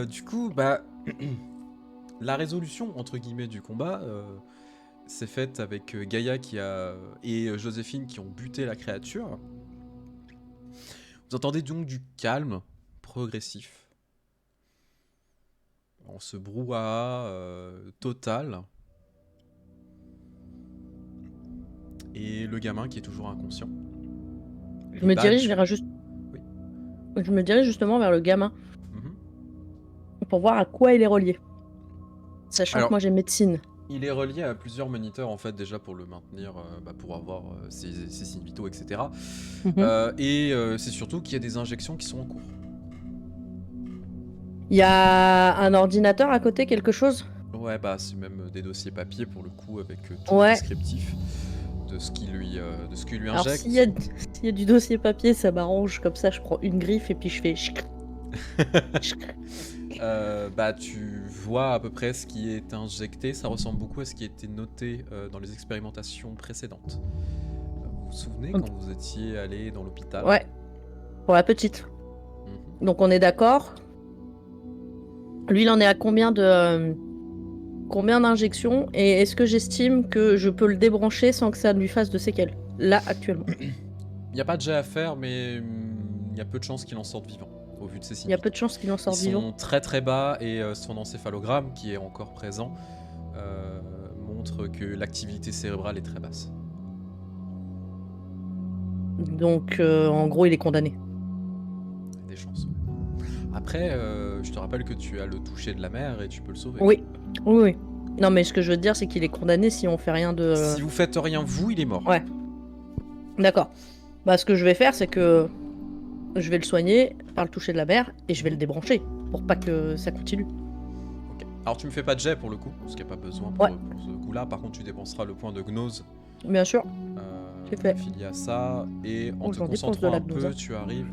Du coup, bah, la résolution entre guillemets du combat s'est faite avec Gaïa et Joséphine qui ont buté la créature. Vous entendez donc du calme progressif, en ce brouhaha total, et le gamin qui est toujours inconscient. Je Les me dirige badges. vers Oui. Je me dirige justement vers le gamin Mhm. pour voir à quoi il est relié. Sachant que Alors, moi j'ai médecine. il est relié à plusieurs moniteurs en fait déjà pour le maintenir, pour avoir ses signes vitaux, etc. Mhm. C'est surtout qu'il y a des injections qui sont en cours. Il y a un ordinateur à côté, quelque chose? Ouais, bah c'est même des dossiers papier pour le coup avec tout le Ouais. descriptif de ce qui lui Alors injecte. s'il y a du dossier papier, ça m'arrange. Comme ça, je prends une griffe et puis je fais... Bah tu vois à peu près ce qui est injecté, ça ressemble beaucoup à ce qui était noté dans les expérimentations précédentes. Vous vous souvenez Ok. quand vous étiez allé dans l'hôpital? Ouais, pour la petite. Mhm. Donc on est d'accord. Lui, il en est à combien d'injections? Et est-ce que j'estime que je peux le débrancher sans que ça lui fasse de séquelles? Là, actuellement. Il n'y a pas de jet à faire, mais il y a peu de chances qu'il en sorte vivant, au vu de ses Il signes y a peu vitaux. de chances qu'il en Ils sorte vivant. sont très très bas et son encéphalogramme, qui est encore présent, montre que l'activité cérébrale est très basse. Donc, en gros, il est condamné. Il y a des chances. Après, je te rappelle que tu as le toucher de la mer et tu peux le sauver. Oui, oui, oui. Non, mais ce que je veux dire, c'est qu'il est condamné si on fait rien de... Si vous faites rien, vous, il est mort. Ouais, d'accord. Bah, ce que je vais faire, c'est que je vais le soigner par le toucher de la mer et je vais le débrancher pour pas que ça continue. Ok. Alors tu me fais pas de jet pour le coup, parce qu'il n'y a pas besoin Ouais, pour ce coup-là. Par contre, tu dépenseras le point de gnose bien sûr, c'est fait. affilié à ça. Et en Oh, te j'en dépense de concentrant la un gnose, peu, hein. tu arrives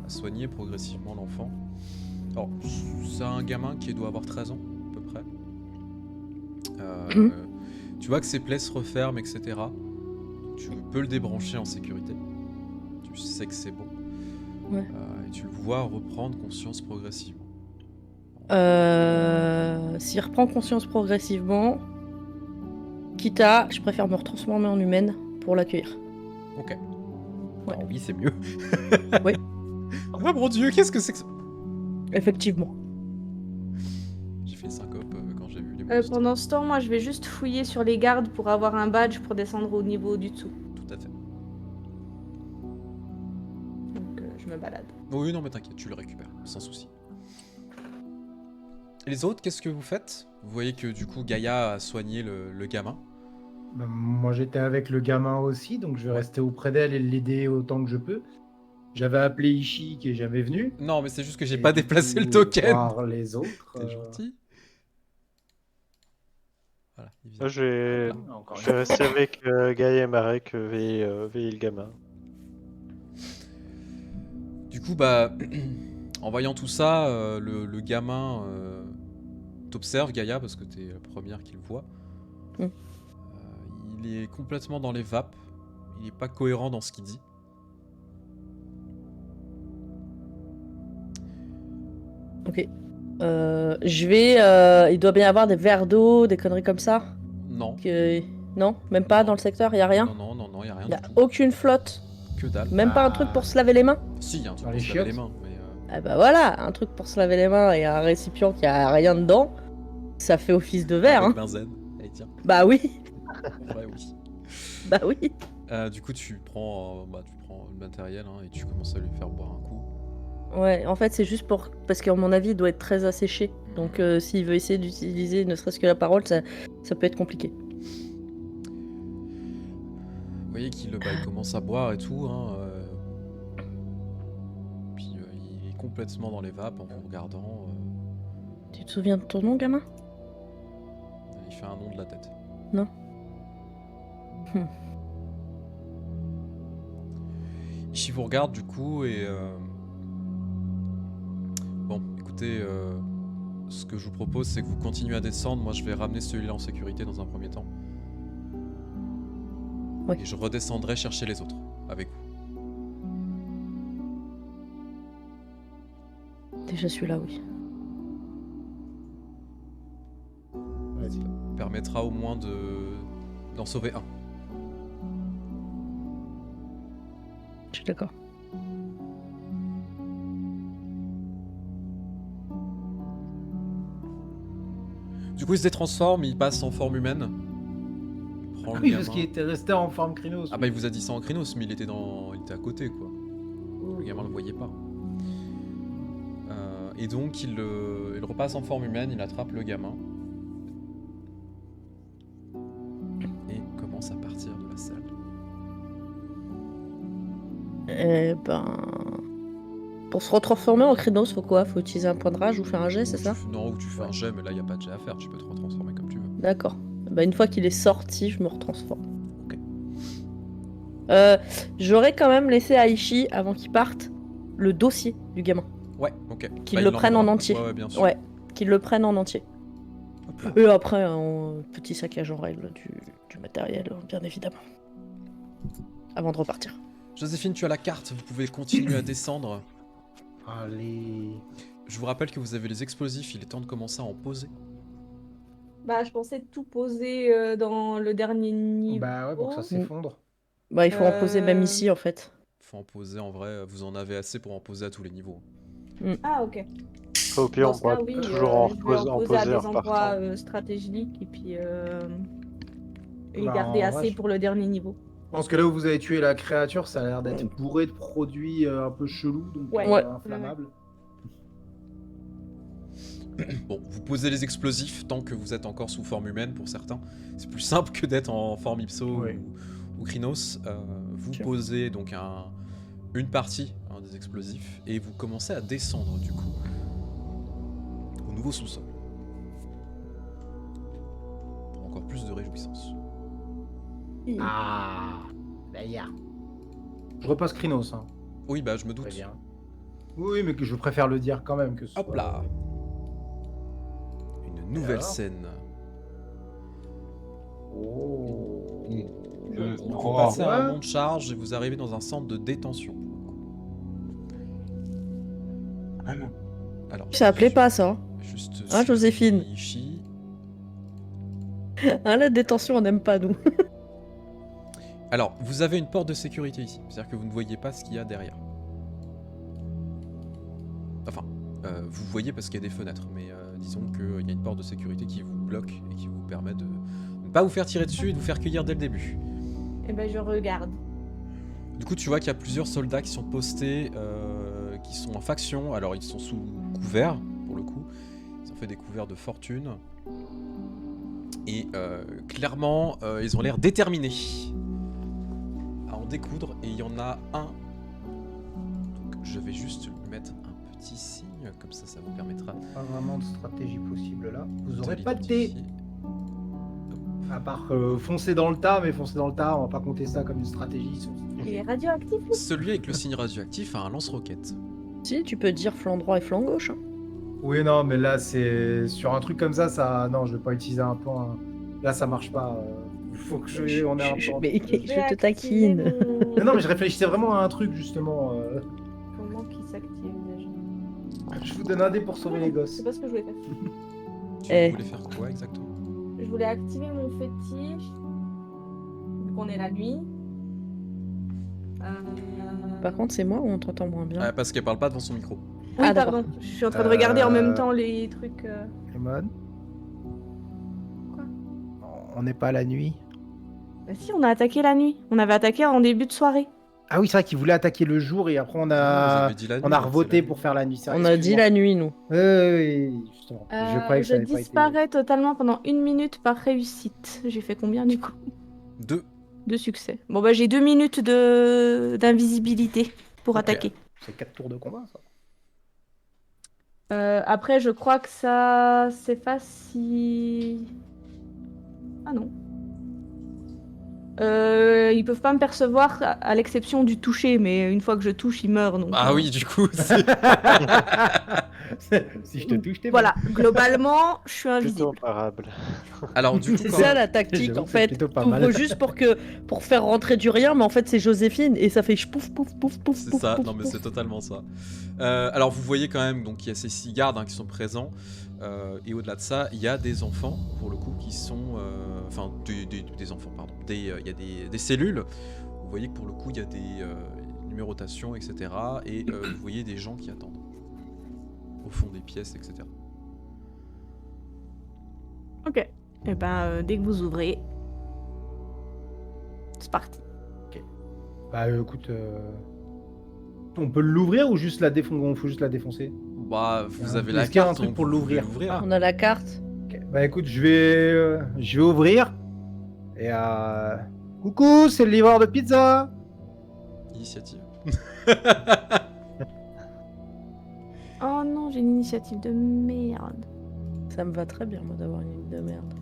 à soigner progressivement l'enfant. Alors, c'est un gamin qui doit avoir 13 ans, à peu près. Tu vois que ses plaies se referment, etc. Tu peux le débrancher en sécurité. Tu sais que c'est bon. Ouais. Et tu le vois reprendre conscience progressivement. S'il reprend conscience progressivement, quitte à, je préfère me retransformer en humaine pour l'accueillir. Ok. Ouais. Alors oui, c'est mieux. Oui, Ah mon dieu, qu'est-ce que c'est que ça? effectivement. J'ai fait syncope quand j'ai vu les monstres. Pendant ce temps, moi, je vais juste fouiller sur les gardes pour avoir un badge pour descendre au niveau du dessous. Tout à fait. Donc, je me balade. Oui, non, mais t'inquiète, tu le récupères, sans souci. Et les autres, qu'est-ce que vous faites? Vous voyez que du coup, Gaïa a soigné le gamin. Bah, moi, j'étais avec le gamin aussi, donc je vais Ouais. rester auprès d'elle et l'aider autant que je peux. J'avais appelé Ishii qui est jamais venu. Non, mais c'est juste que j'ai Et pas du déplacé le coup, token. voir les autres. T'es gentil. Voilà, il vient. Moi, je Voilà, encore vais une rester avec Gaïa et Marek, veiller le gamin. Du coup, bah, en voyant tout ça, le gamin t'observe, Gaïa, parce que t'es la première qui le voit. Mm. Il est complètement dans les vapes. Il est pas cohérent dans ce qu'il dit. Ok. Je vais... il doit bien y avoir des verres d'eau, des conneries comme ça. Non. Non, même pas Non. dans le secteur, y a rien. Non, y a rien Y a du tout. aucune flotte. Que dalle. Même pas un truc pour se laver les mains. Si, y a un truc Dans pour les se laver les chiottes. mains, mais Ah bah voilà, un truc pour se laver les mains et un récipient qui a rien dedans. Ça fait office de verre, avec hein. benzène. Allez, tiens. Bah oui, En vrai, oui. bah oui. Du coup, tu prends le matériel hein, et tu commences à lui faire boire un coup. Ouais, en fait, c'est juste pour... Parce qu'à mon avis, il doit être très asséché. Donc s'il veut essayer d'utiliser ne serait-ce que la parole, ça peut être compliqué. Vous voyez qu'il il commence à boire et tout. Hein, puis il est complètement dans les vapes en vous regardant. Tu te souviens de ton nom, gamin? Il fait un nom de la tête. Non. Ishi vous regarde du coup et... Bon, écoutez, ce que je vous propose, c'est que vous continuez à descendre. Moi, je vais ramener celui-là en sécurité dans un premier temps. Ouais. Et je redescendrai chercher les autres avec vous. Déjà celui-là, oui. permettra au moins d'en sauver un. Je suis d'accord. Du coup, il se détransforme, il passe en forme humaine. Il prend le Oui, gamin. parce qu'il était resté en forme Krynos. Ah bah il vous a dit ça en Krynos, mais il était à côté quoi. Le gamin le voyait pas. Et donc il repasse en forme humaine, il attrape le gamin. Et commence à partir de la salle. Eh ben... Pour se retransformer en Krynos, faut quoi? Faut utiliser un point de rage ou faire un jet, c'est ça? Non, ou tu fais un jet, mais là y a pas de jet à faire, tu peux te retransformer comme tu veux. D'accord. Bah, une fois qu'il est sorti, je me retransforme. Ok. J'aurais quand même laissé à Aishi, avant qu'il parte, le dossier du gamin. Ouais, ok. Qu'il Bah, le il prenne en l'emmènera. entier. Ouais, bien sûr. Ouais, qu'il le prenne en entier. Hop là. Et après, un petit saccage en règle du matériel, bien évidemment. Avant de repartir. Joséphine, tu as la carte, vous pouvez continuer à descendre. Allez. Je vous rappelle que vous avez les explosifs, il est temps de commencer à en poser. Bah, je pensais tout poser dans le dernier niveau. Bah ouais, pour que ça s'effondre. Bah, il faut en poser même ici, en fait. Faut en poser en vrai, vous en avez assez pour en poser à tous les niveaux. Ah, ok. Au pire, Dans on ce cas, pourra oui, toujours en je vais poser en poser à des en repartant. endroits stratégiques et puis et Bah, garder en vrai, assez je- pour le dernier niveau. Je pense que là où vous avez tué la créature, ça a l'air d'être bourré de produits un peu chelous, donc Ouais. Ouais. inflammables. Bon, vous posez les explosifs tant que vous êtes encore sous forme humaine pour certains. C'est plus simple que d'être en forme Ipso Ouais. ou Krynos. Vous Sure. posez donc une partie des explosifs et vous commencez à descendre du coup au nouveau sous-sol. Pour encore plus de réjouissance. Ah, d'ailleurs. Je repasse Krynos, hein. Oui, bah je me doute. Très bien. Oui, mais que je préfère le dire quand même que ce Hop soit- là. Une nouvelle alors scène. Oh. Vous passez à un mont de charge et vous arrivez dans un centre de détention. Alors, Ça appelait pas ça. Juste Hein, Joséphine Ishii. Hein, la détention, on n'aime pas, nous. Alors, vous avez une porte de sécurité ici. C'est-à-dire que vous ne voyez pas ce qu'il y a derrière. Enfin, vous voyez parce qu'il y a des fenêtres, mais disons qu'il y a une porte de sécurité qui vous bloque et qui vous permet de ne pas vous faire tirer dessus et de vous faire cueillir dès le début. Et ben je regarde. Du coup, tu vois qu'il y a plusieurs soldats qui sont postés, qui sont en faction. Alors, ils sont sous couvert, pour le coup. Ils ont fait des couverts de fortune. Et clairement, ils ont l'air déterminés à en découdre. Et il y en a un. Donc, je vais juste lui mettre un petit signe, comme ça, ça vous permettra Pas vraiment de stratégie possible là. Vous de aurez pas de dés. l'identifier. À part foncer dans le tas, mais foncer dans le tas, on va pas compter ça comme une stratégie. Il est radioactif lui. Celui avec le signe radioactif a un lance-roquette. Si, tu peux dire flanc droit et flanc gauche. Hein. Oui, non, mais là, c'est sur un truc comme ça, non, je vais pas utiliser un plan. Là, ça marche pas. Faut que on ait un plan. Mais vais je te activer taquine. mon- Non, mais je réfléchissais vraiment à un truc justement. Comment qu'il s'active déjà? Je vous donne un dé pour sauver les gosses. C'est pas ce que je voulais faire. Tu Eh. voulais faire quoi exactement? Je voulais activer mon fétiche. Vu qu'on est la nuit. Par contre, c'est moi ou on t'entend moins bien? Ah, parce qu'elle parle pas devant son micro. Oui, Ah, d'accord. pardon. Je suis en train de regarder en même temps les trucs. Lemon. Quoi? On n'est pas la nuit. Bah si, on a attaqué la nuit. On avait attaqué en début de soirée. Ah oui, c'est vrai qu'ils voulaient attaquer le jour et après Vous a avez dit la nuit, on a donc c'est revoté la pour nuit. faire la nuit. C'est vrai, On a dit la nuit, nous. Oui, justement. Je croyais que je ça avait pas été. disparais totalement pendant 1 minute par réussite. J'ai fait combien du coup? 2. De succès. Bon bah j'ai 2 minutes d'invisibilité pour Ok. attaquer. C'est 4 tours de combat, ça. Après je crois que ça s'efface si... Ah non. Ils peuvent pas me percevoir à l'exception du toucher, mais une fois que je touche, ils meurent. Donc, Ah oui, du coup, c'est... Si je te touche, t'es Voilà, globalement, je suis Plutôt invisible. imparable. Alors du coup, C'est quand- ça la tactique J'avoue en que c'est fait. plutôt pas T'ouvres mal. juste pour faire rentrer du rien, mais en fait c'est Joséphine et ça fait pouf pouf pouf pouf. c'est pouf, ça, pouf, non mais pouf. c'est totalement ça. Alors vous voyez quand même, donc il y a ces 6 gardes qui sont présents, et au-delà de ça, il y a des enfants, pour le coup, qui sont... Enfin, des enfants, pardon. Il y a des cellules. Vous voyez que pour le coup, il y a des numérotations, etc. Et vous voyez des gens qui attendent. Au fond des pièces, etc. Ok. Et ben, dès que vous ouvrez, c'est parti. Bah écoute, on peut l'ouvrir ou juste la défoncer? Faut juste la défoncer. Bah, vous avez Est-ce la qu'il y a un carte, truc donc pour vous pouvez l'ouvrir? l'ouvrir. On a la carte. Ok. Bah écoute, je vais ouvrir. Et coucou, c'est le livreur de pizza. Initiative. Oh non, j'ai une initiative de merde. Ça me va très bien moi d'avoir une ligne de merde.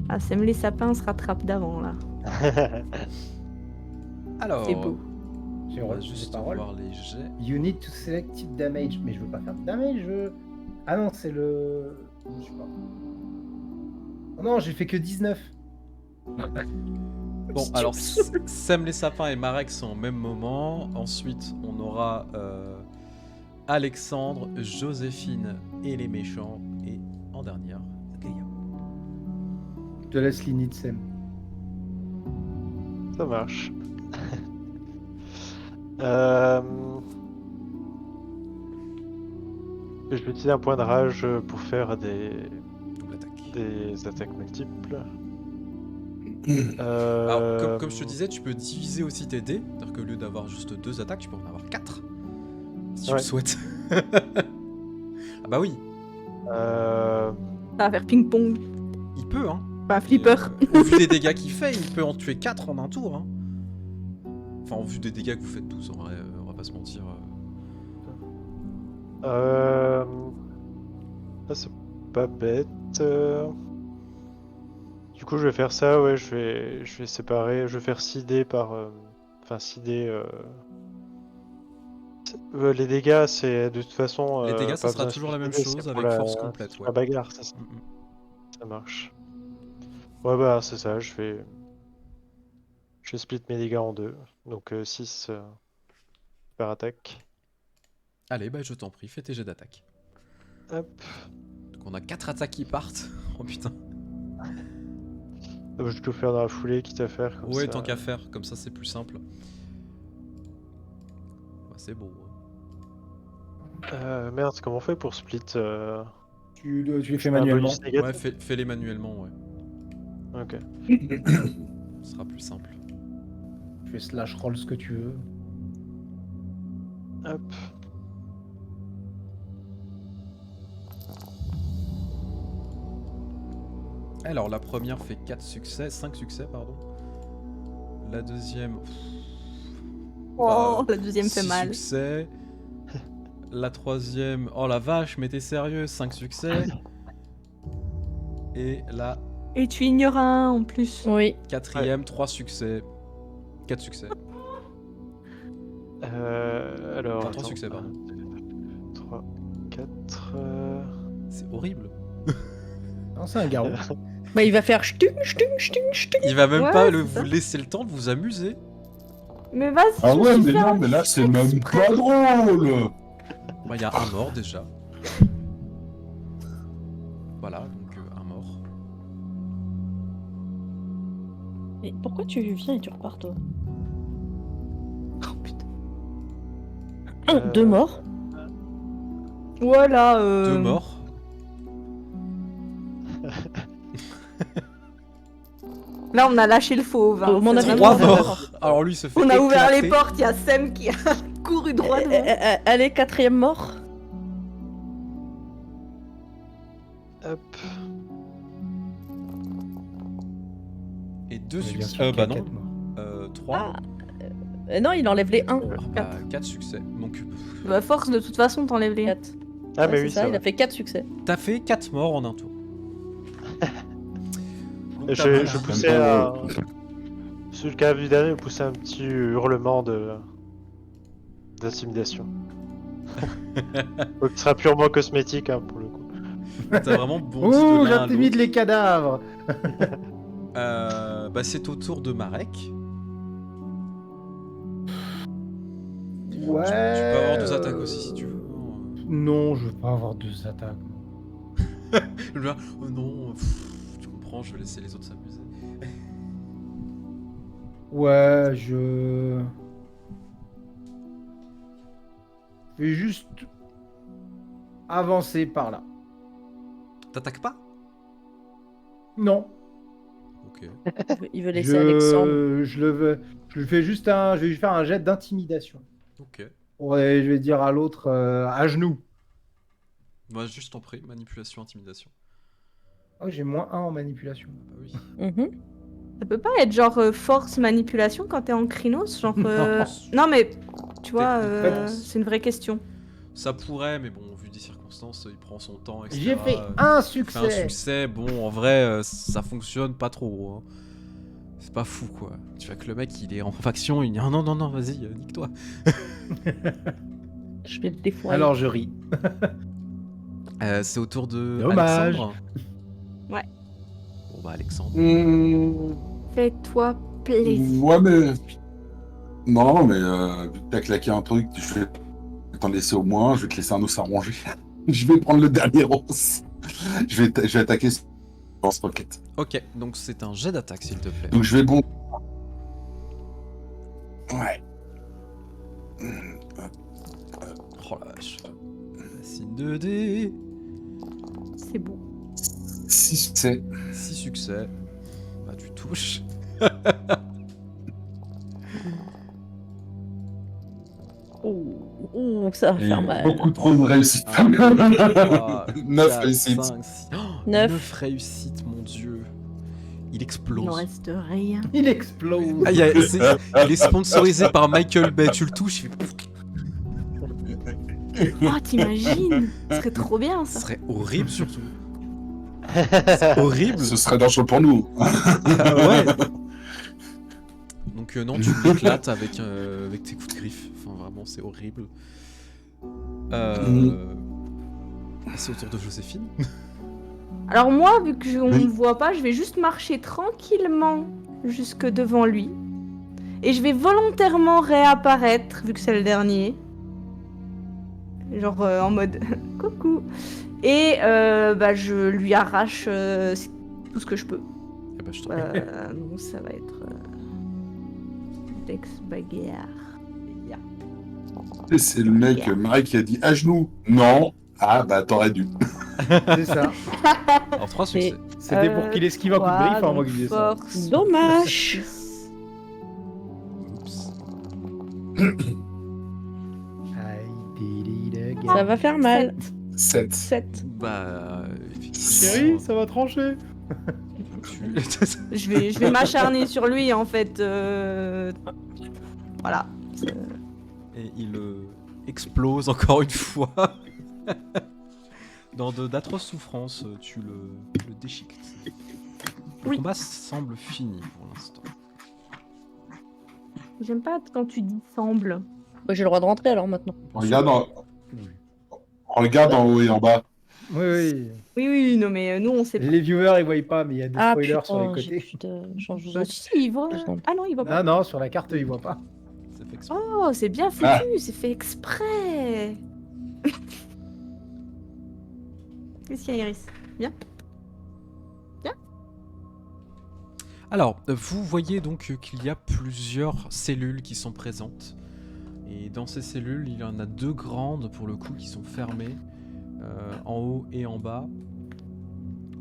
Ah, Sème les sapins se rattrape d'avant, là. Alors, C'est beau. J'ai on va reçu juste des paroles. voir les jets. You need to select type damage. Mais je veux pas faire de damage, je veux... Ah non, c'est le... Je sais pas. Oh non, j'ai fait que 19. Bon, alors Sème les sapins et Marek sont au même moment. Ensuite, on aura Alexandre, Joséphine et les méchants. Et en dernière, Gaïa. Je te laisse l'init, Sam. Ça marche. Je vais utiliser un point de rage pour faire Double attaque. des attaques multiples. Alors, comme je te disais, tu peux diviser aussi tes dés. C'est-à-dire qu'au lieu d'avoir juste 2 attaques, tu peux en avoir 4. Si tu le Ouais. souhaites. Ah bah oui, Euh, Ça va faire ping-pong. il peut, hein. Pas flipper. Et, au vu des dégâts qu'il fait, il peut en tuer 4 en un tour. Hein. Enfin, en vue des dégâts que vous faites tous, en vrai, on va pas se mentir. Ah, c'est pas bête. Du coup, je vais faire ça, ouais, je vais séparer, je vais faire 6 dés par... Enfin, 6 dés... les dégâts, c'est de toute façon... Les dégâts, ça pas sera besoin toujours la de même split, chose c'est pour avec force complète, c'est pour ouais. la bagarre, c'est ça. Mm, mm. Ça marche. Ouais, bah, c'est ça, je vais split mes dégâts en 2. Donc 6 par attaque. Allez, bah je t'en prie, fais tes jets d'attaque. Hop. Donc on a 4 attaques qui partent. Oh putain. Je peux faire dans la foulée, quitte à faire comme Ouais, ça. tant qu'à faire, comme ça c'est plus simple. Bah, c'est beau. Merde, comment on fait pour split Tu les fais un manuellement. bonus négatif Ouais, fais-les manuellement, ouais. Ok. Ce sera plus simple. Tu fais slash roll ce que tu veux. Hop. Alors, la première fait 5 succès, pardon. La deuxième... Oh, bah, la deuxième fait 6 mal. succès. La troisième... Oh la vache, mais t'es sérieux, 5 succès. Et la Et tu ignores un en plus. Oui. quatrième, 3 succès. 4 succès. Alors. Enfin, 3 attends. succès, pardon. 3, 4. C'est horrible. Non, c'est un garrot. Bah il va faire ch'tung ch'tung ch'tung ch'tung. Il va même Ouais, pas c'est vous ça. laisser le temps de vous amuser. Mais vas-y, Ah je ouais, suis mais fière. non, mais là, c'est même pas drôle. Bah, il y a un mort déjà. Voilà, donc un mort. Mais pourquoi tu viens et tu repars toi? Oh putain. 2 morts. Voilà. 2 morts. Là, on a lâché le fauve. À mon C'est avis, vraiment- 3 morts. Alors lui il se fait On a ouvert éclater. les portes, il y a Sam qui a couru droit devant. Allez, 4ème mort. Hop. Et 2 Mais bien succès. sûr qu'il y a Bah non. 4 morts. 3. Non, il enlève les 1. Bah, 4 succès. Donc À force, de toute façon, t'enlèves les. 4. Ah, mais c'est oui, ça, ça il a fait 4 succès. t'as fait 4 morts en un tour. Donc, Je t'as vais vraiment- pousser à. Celui qui a vu dernier poussait un petit hurlement d'intimidation. Donc, ce sera purement cosmétique hein, pour le coup. T'as vraiment bondi Ouh, de l'un à j'intimide l'autre. les cadavres. Bah, c'est au tour de Marek. Ouais. Tu peux avoir 2 attaques aussi si tu veux. Non, je veux pas avoir 2 attaques. Le gars, oh non, tu comprends, je vais laisser les autres s'amuser. Ouais, je vais juste avancer par là. T'attaques pas? Non. Ok. Il veut laisser Alexandre. Je lui fais juste je vais lui faire un jet d'intimidation. Ok. Ouais, je vais dire à l'autre à genoux. Moi, juste en prie, manipulation, intimidation. Oh, j'ai -1 en manipulation. Bah oui. Mhm. Ça peut pas être genre force manipulation quand t'es en Krynos, genre. Non. Non mais tu vois, Techniquement, c'est une vraie question. Ça pourrait, mais bon, vu des circonstances, il prend son temps, etc. J'ai fait Fait un un succès. succès, bon, en vrai, ça fonctionne pas trop. Hein. C'est pas fou, quoi. Tu vois que le mec, il est en faction, il dit non, non, non, vas-y, nique-toi. Je vais le défourailler. Alors je ris. C'est au tour de Dommage. Alexandre. Ouais. Bon, bah, Alexandre. Fais-toi plaisir. Ouais, mais. Non, mais vu que t'as claqué un truc, je vais t'en laisser au moins, je vais te laisser un os à ronger. Je vais prendre le dernier os. Je vais attaquer Lance Rocket. Ok, donc c'est un jet d'attaque, s'il te plaît. Donc je vais bon. Ouais. Oh la vache. Signe 2D. C'est beau. 6 succès. 6 succès. Bah, tu touches. Ouh, ça va Et faire mal. beaucoup trop de réussite. 9 réussites. 9. 9 réussites, mon dieu. Il Il explose. n'en reste rien. Il explose. Ah, il est sponsorisé par Michael Bay. Tu le touches, il fait... Oh, t'imagines? Ce serait trop bien Ce ça. serait horrible, surtout. C'est horrible. Ce serait dangereux pour nous. Ouais. Donc non, tu l'éclates avec tes coups de griffe. Enfin, vraiment, c'est horrible. C'est au tour de Joséphine. Alors moi, vu que on Oui. ne voit pas, je vais juste marcher tranquillement jusque devant lui. Et je vais volontairement réapparaître, vu que c'est le dernier. Genre en mode coucou. Et bah, je lui arrache tout ce que je peux. Eh ben, je t'en Donc ça va être Dex bagarre. Ya. Et c'est le mec, Marie, qui a dit à genoux. Non. Ah, bah t'aurais dû. C'est ça. Alors, 3 succès. C'était pour qu'il esquive un coup de griffe avant moi que je disais ça. Force. Dommage. Oups. I did it again. Ça va faire mal. 7. 7. Bah, effectivement. Chérie, ça va trancher. Je vais m'acharner sur lui en fait. Voilà. Et il explose encore une fois. Dans d'atroces souffrances, tu le déchiquetes. Le Oui. combat semble fini pour l'instant. J'aime pas quand tu dis semble. Bah, j'ai le droit de rentrer alors maintenant. Regarde en haut et en bas. Oui, oui. Oui, oui, non mais nous on sait pas. Les viewers ils voient pas, mais il y a des Ah spoilers sur les putain, j'ai côtés. plus de change Bah, si, il voit. 2 secondes. Ah non, il voit pas. Ah non, sur la carte ils voient pas. Ça fait exprès. Oh, c'est bien foutu, Ah. c'est fait exprès. Qu'est-ce qu'il y a, Iris? Bien. Alors, vous voyez donc qu'il y a plusieurs cellules qui sont présentes. Et dans ces cellules, il y en a 2 grandes pour le coup qui sont fermées, en haut et en bas.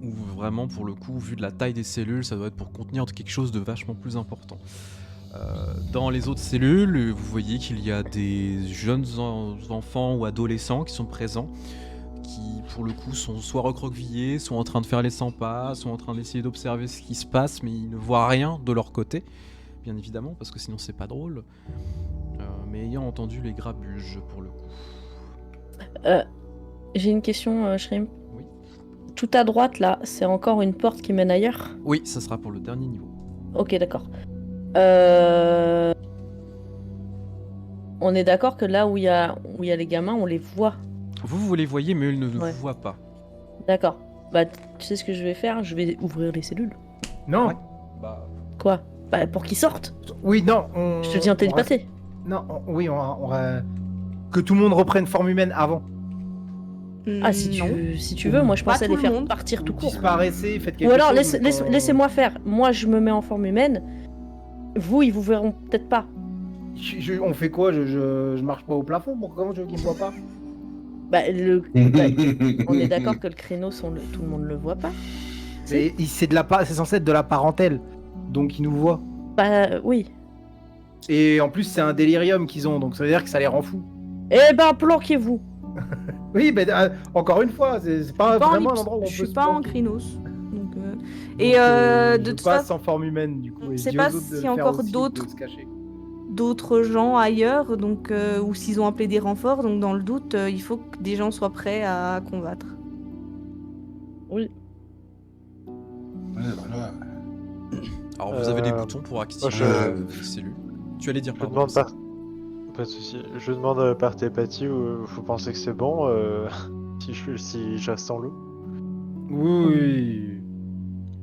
Où vraiment, pour le coup, vu de la taille des cellules, ça doit être pour contenir quelque chose de vachement plus important. Dans les autres cellules, vous voyez qu'il y a des jeunes enfants ou adolescents qui sont présents, qui pour le coup sont soit recroquevillés, soit en train de faire les 100 pas, soit en train d'essayer d'observer ce qui se passe, mais ils ne voient rien de leur côté, bien évidemment, parce que sinon c'est pas drôle. Mais ayant entendu les grabuges pour le coup. J'ai une question, Shrimp. Oui. Tout à droite là, c'est encore une porte qui mène ailleurs? Oui, ça sera pour le dernier niveau. Ok, d'accord. Euh, On est d'accord que là où il y a les gamins, on les voit. Vous les voyez, mais ils ne Ouais. vous voient pas. D'accord. Bah, tu sais ce que je vais faire? Je vais ouvrir les cellules. Non. Ouais. Bah, Quoi? Bah, pour qu'ils sortent. Oui, non. Je te dis en télépathie. Non, oui, que tout le monde reprenne forme humaine avant. Ah, si Non. tu veux, moi je Pas pensais tout les le faire monde. partir tout Vous court. disparaissez, faites quelque Ou alors chose. laissez-moi faire. Moi je me mets en forme humaine. Vous, ils vous verront peut-être pas. On fait quoi je marche pas au plafond. Comment je veux qu'ils me voient pas? Bah, on est d'accord que le créneau, tout le monde le voit pas. C'est censé être de la parentèle, donc ils nous voient. Bah, oui. Et en plus, c'est un délirium qu'ils ont, donc ça veut dire que ça les rend fous. Eh ben, planquez-vous. Oui, mais encore une fois, c'est pas Pas en vraiment un lips- endroit où on je peut suis se pas en planquer. Krynos. Donc, Donc, de je toute passe façon, en forme humaine, du coup. Et je je sais dis pas aux autres de s'il y le a faire encore aussi, de d'autres- se cacher. d'autres gens ailleurs, donc ou s'ils ont appelé des renforts. Donc dans le doute, il faut que des gens soient prêts à combattre. Oui. Ouais, voilà. alors vous avez des Euh, boutons pour activer moi, les cellules. Tu allais dire, Je pardon. demande par... Pas de souci. Je demande par télépathie où vous pensez que c'est bon si je reste en loup. Oui.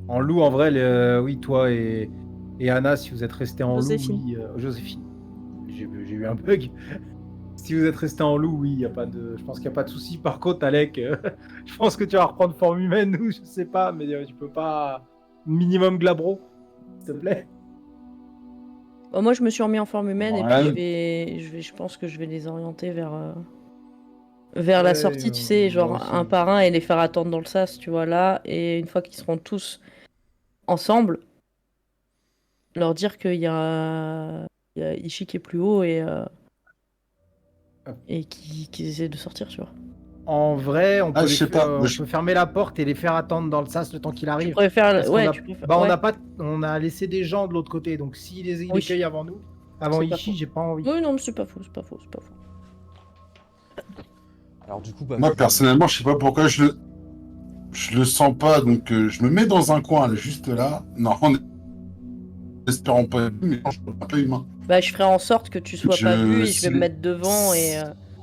En loup, en vrai, oui, toi et Anna, si vous êtes restés en Joséphine. loup, oui. Joséphine. J'ai eu un bug. Si vous êtes resté en loup, oui, je pense qu'il n'y a pas de souci. Par contre, Alec, je pense que tu vas reprendre forme humaine ou je sais pas, mais tu peux pas. Minimum glabro, s'il te plaît. Bah, moi je me suis remis en forme humaine et Ouais. puis je pense que je vais les orienter vers la Ouais, sortie, tu moi sais, genre aussi. un par un et les faire attendre dans le sas, tu vois, là. Et une fois qu'ils seront tous ensemble, leur dire il y a Ishii qui est plus haut et qui essaie de sortir, tu vois. En vrai, on Ah, peut, je sais pas. on peut fermer la porte et les faire attendre dans le sas le temps qu'il Tu arrive. préfères... Parce qu'on Ouais, a- tu préfères... Bah, ouais. on a laissé des gens de l'autre côté, donc s'il les Oui. cueille avant nous, avant C'est pas Ishii, faux. j'ai pas envie. Oui, non, mais c'est pas faux, c'est pas faux, c'est pas faux. Alors du coup, bah, Moi, personnellement, je sais pas pourquoi je le sens pas, donc je me mets dans un coin, là, juste là. Non, en espérant pas, mais je suis un peu humain. Bah, je ferai en sorte que tu sois pas vu et je vais me mettre devant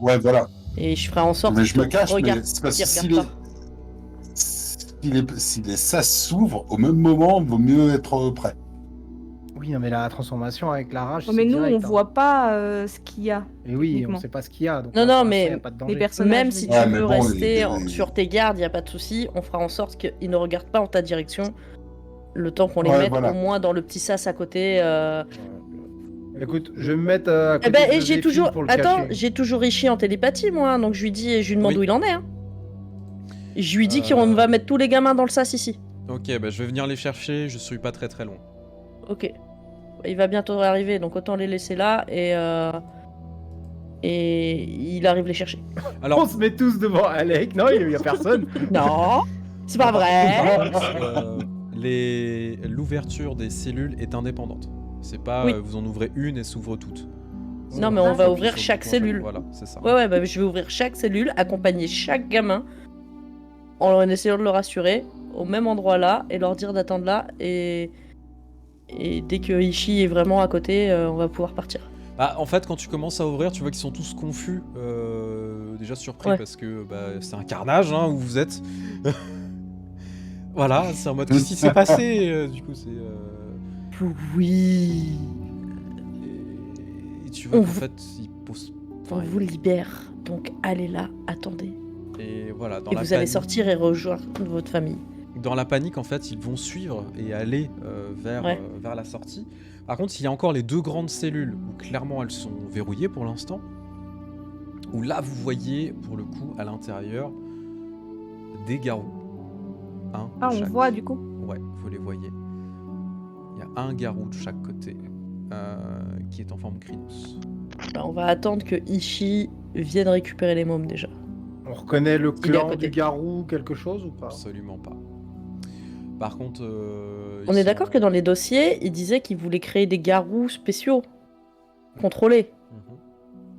Ouais, voilà. et je ferai en sorte Mais je me qu'ils cache, mais regardent, c'est parce qu'ils que regardent pas. si les sas s'ouvrent, au même moment, vaut mieux être prêt. Oui, non, mais la transformation avec la rage, Oh, mais c'est nous, direct, on hein. voit pas ce qu'il y a. Et oui, on techniquement. sait pas ce qu'il y a. Donc Non, là, non, pour l'instant, mais y a pas de danger. Les personnages. Même je si veux tu dire. Ouais, mais veux bon, rester les- sur tes gardes, y a pas de souci. On fera en sorte qu'ils ne regardent pas en ta direction le temps qu'on les Ouais, mette voilà. au moins dans le petit sas à côté. Écoute, je vais me mettre à côté Eh ben, de et j'ai Joséphine toujours... pour le Attends, cacher. j'ai toujours Ishii en télépathie, moi, hein, donc je lui dis, je lui demande Oui. où il en est. Hein. Je lui dis qu'on va mettre tous les gamins dans le sas ici. Ok, bah je vais venir les chercher, je suis pas très très loin. Ok. Il va bientôt arriver, donc autant les laisser là et il arrive les chercher. Alors, On se met tous devant Alec. Non, il y a personne. Non, c'est pas vrai. l'ouverture des cellules est indépendante. C'est pas Oui. vous en ouvrez une et s'ouvrent toutes. Non, mais on va Ils ouvrir sont chaque toutes cellule. Voilà, c'est ça. Ouais, bah, je vais ouvrir chaque cellule, accompagner chaque gamin en essayant de le rassurer au même endroit là et leur dire d'attendre là et dès que Ishii est vraiment à côté, on va pouvoir partir. Bah, en fait, quand tu commences à ouvrir, tu vois qu'ils sont tous confus, déjà surpris Ouais. parce que bah, c'est un carnage où vous êtes. Voilà, c'est en mode qu'est-ce qui s'est passé Du coup, c'est. Oui. Et tu vois On qu'en vous- fait, ils posent. On vous libère, donc allez là, attendez. Et voilà, dans Et la vous allez panique- sortir et rejoindre votre famille. Dans la panique, en fait, ils vont suivre et aller Ouais. vers la sortie. Par contre, il y a encore les deux grandes cellules où clairement elles sont verrouillées pour l'instant. Où là, vous voyez pour le coup à l'intérieur des garous. Un de Ah, on chaque. voit du coup. Ouais, vous les voyez. Il y a un garou de chaque côté qui est en forme Krynos. Bah, on va attendre que Ishii vienne récupérer les mômes déjà. On reconnaît le Il est à clan côté. du garou, quelque chose ou pas? Absolument pas. Par contre, On ils est sont- d'accord que dans les dossiers, il disait qu'il voulait créer des garous spéciaux, contrôlés. Mhm.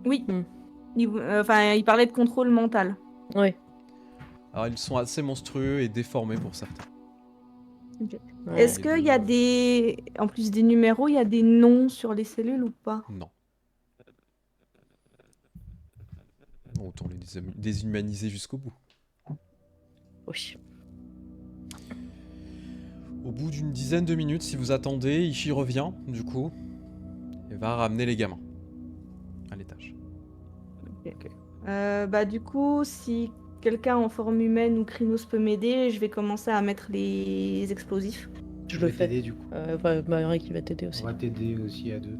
Oui. Hmm. Il parlait de contrôle mental. Oui. Alors ils sont assez monstrueux et déformés pour certains. Ouais. Est-ce qu'il y a des... En plus des numéros, il y a des noms sur les cellules ou pas? Non. Autant les déshumaniser jusqu'au bout. Oui. Au bout d'une dizaine de minutes, si vous attendez, Ishii revient, du coup, et va ramener les gamins à l'étage. Du coup, si quelqu'un en forme humaine ou Krynos peut m'aider, je vais commencer à mettre les explosifs. Je vais le fais. t'aider du coup. Marie qui va t'aider aussi. On va t'aider aussi à deux.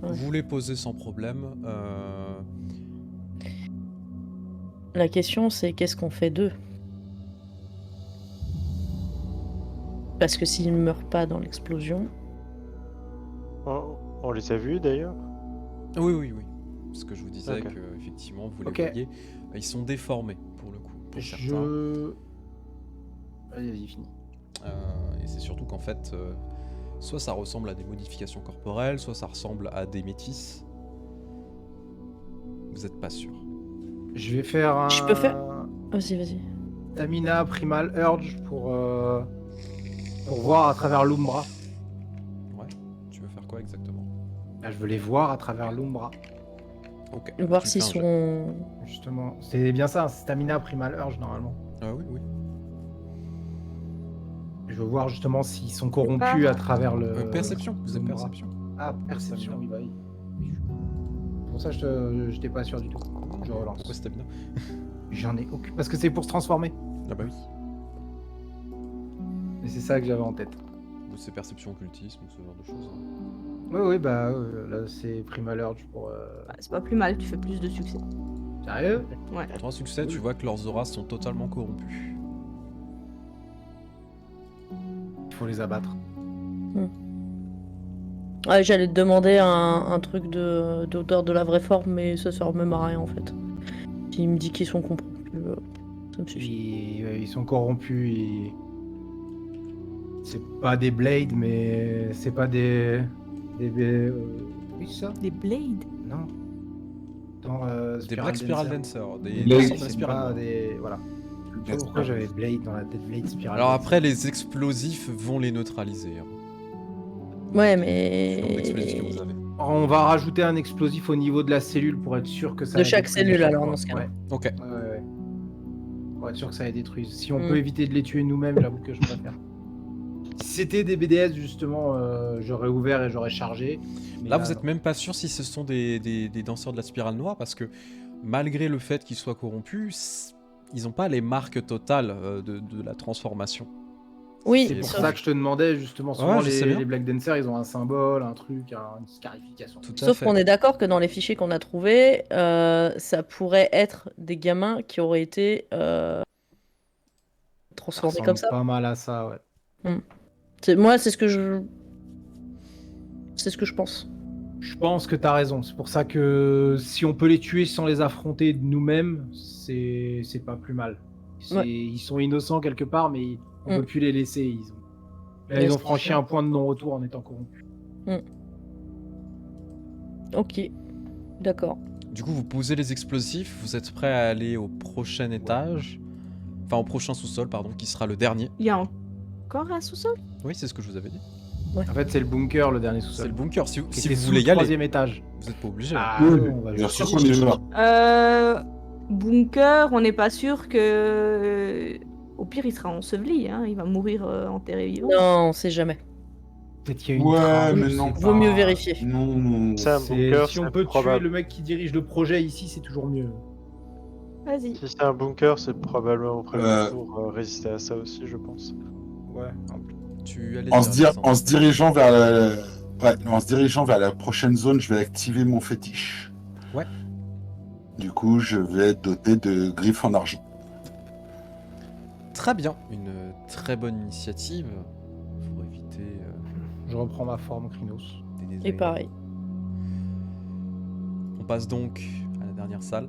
Ouais. Vous les posez sans problème. La question, c'est qu'est-ce qu'on fait d'eux? Parce que s'ils ne meurent pas dans l'explosion... On les a vus d'ailleurs. Oui. Ce que je vous disais, Ok. que effectivement, vous les Ok. voyez, ils sont déformés, pour le coup, pour certains. Vas-y, fini. Et c'est surtout qu'en fait, soit ça ressemble à des modifications corporelles, soit ça ressemble à des métis. Vous êtes pas sûr. Je vais faire un... Je peux faire- Vas-y. Stamina Primal Urge pour voir à travers l'Umbra. Ouais. Tu veux faire quoi exactement? Là, je veux les voir à travers l'Umbra. Ok. Voir Tu s'ils fais un jet. sont... Justement, c'est bien ça, Stamina Primal Urge normalement. Ah oui. Je veux voir justement s'ils sont corrompus pas- à travers le... Perception, vous avez l'Umbra. perception. Ah, perception, oui, bah oui. C'est pour ça que j'étais pas sûr du tout. Je relance. Pourquoi stamina? J'en ai aucune. Parce que c'est pour se transformer. Ah bah oui. Et c'est ça que j'avais en tête. Ou c'est perception occultisme, ou ce genre de choses. hein. Oui, bah là c'est Primal Urge pour. Bah, c'est pas plus mal, tu fais plus de succès. Sérieux? Ouais. Pour 3 succès, tu vois que leurs auras sont totalement corrompues. Il faut les abattre. Ouais, j'allais te demander un truc d'auteur de la vraie forme, mais ça sert même à rien en fait. S'il me dit qu'ils sont corrompus, ça me suffit. Ils sont corrompus. C'est pas des Blades, mais c'est pas des. Oui, ça? Des blades. Non. Dans, Des Black Spiral Dancer. Dancer, des Blade, danseurs de la C'est spirale pas noire. des. Voilà. Je sais pas pourquoi j'avais Blade dans la tête, Blade Spiral. Alors Dancer. après, les explosifs vont les neutraliser. hein. Ouais, Le nombre d'explosifs que mais... vous avez. On va rajouter un explosif au niveau de la cellule pour être sûr que ça. De la chaque détruise cellule, chaque alors, fois. dans ce cas-là. Ouais. Ok. Ouais. Pour être sûr que ça les détruise. Si on Mm. peut éviter de les tuer nous-mêmes, j'avoue que je préfère. Si c'était des BDS, justement, j'aurais ouvert et j'aurais chargé. Mais Là, vous non. êtes même pas sûr si ce sont des danseurs de la spirale noire, parce que malgré le fait qu'ils soient corrompus, ils n'ont pas les marques totales de la transformation. Oui, C'est pour sauf- ça que je te demandais, justement, souvent Ouais, je sais bien. les Black Dancers, ils ont un symbole, un truc, une scarification. Tout à sauf fait. qu'on est d'accord que dans les fichiers qu'on a trouvés, ça pourrait être des gamins qui auraient été Ça transformés ressemble comme ça. pas mal à ça, ouais. Moi, c'est ce que je pense. Je pense que t'as raison. C'est pour ça que si on peut les tuer sans les affronter nous-mêmes, c'est pas plus mal. Ouais. Ils sont innocents quelque part, mais on peut plus les laisser. Là, Ouais, ils ont c'est franchi sûr. un point de non-retour en étant corrompus. Ok, d'accord. Du coup, vous posez les explosifs, vous êtes prêt à aller au prochain étage, enfin au prochain sous-sol, pardon, qui sera le dernier. Il y a encore un sous-sol? Oui, c'est ce que je vous avais dit. En fait, c'est le bunker, le dernier C'est sous-sol. le bunker. Si Qui vous était sous voulez le y aller, troisième étage. vous n'êtes pas obligé. Ah, Oui, on va bien juste sûr qu'on est là. Bunker, on n'est pas sûr que... Au pire, il sera enseveli, hein. Il va mourir enterré vivant. Non, on sait jamais. Peut-être qu'il y a une Ouais, trame, mais je non. sais Vaut pas. mieux vérifier. Non. C'est un bunker, Si on c'est peut tuer probable. le mec qui dirige le projet ici, c'est toujours mieux. Vas-y. Si c'est un bunker, c'est probablement prévu Euh. pour résister à ça aussi, je pense. Ouais. Tu allais En dire, se Alexandre. dirigeant vers en se dirigeant vers la prochaine zone, je vais activer mon fétiche. Ouais. Du coup, je vais être doté de griffes en argent. Très bien, une très bonne initiative pour éviter Je reprends ma forme, Krynos. des Et désagréments. pareil. On passe donc à la dernière salle.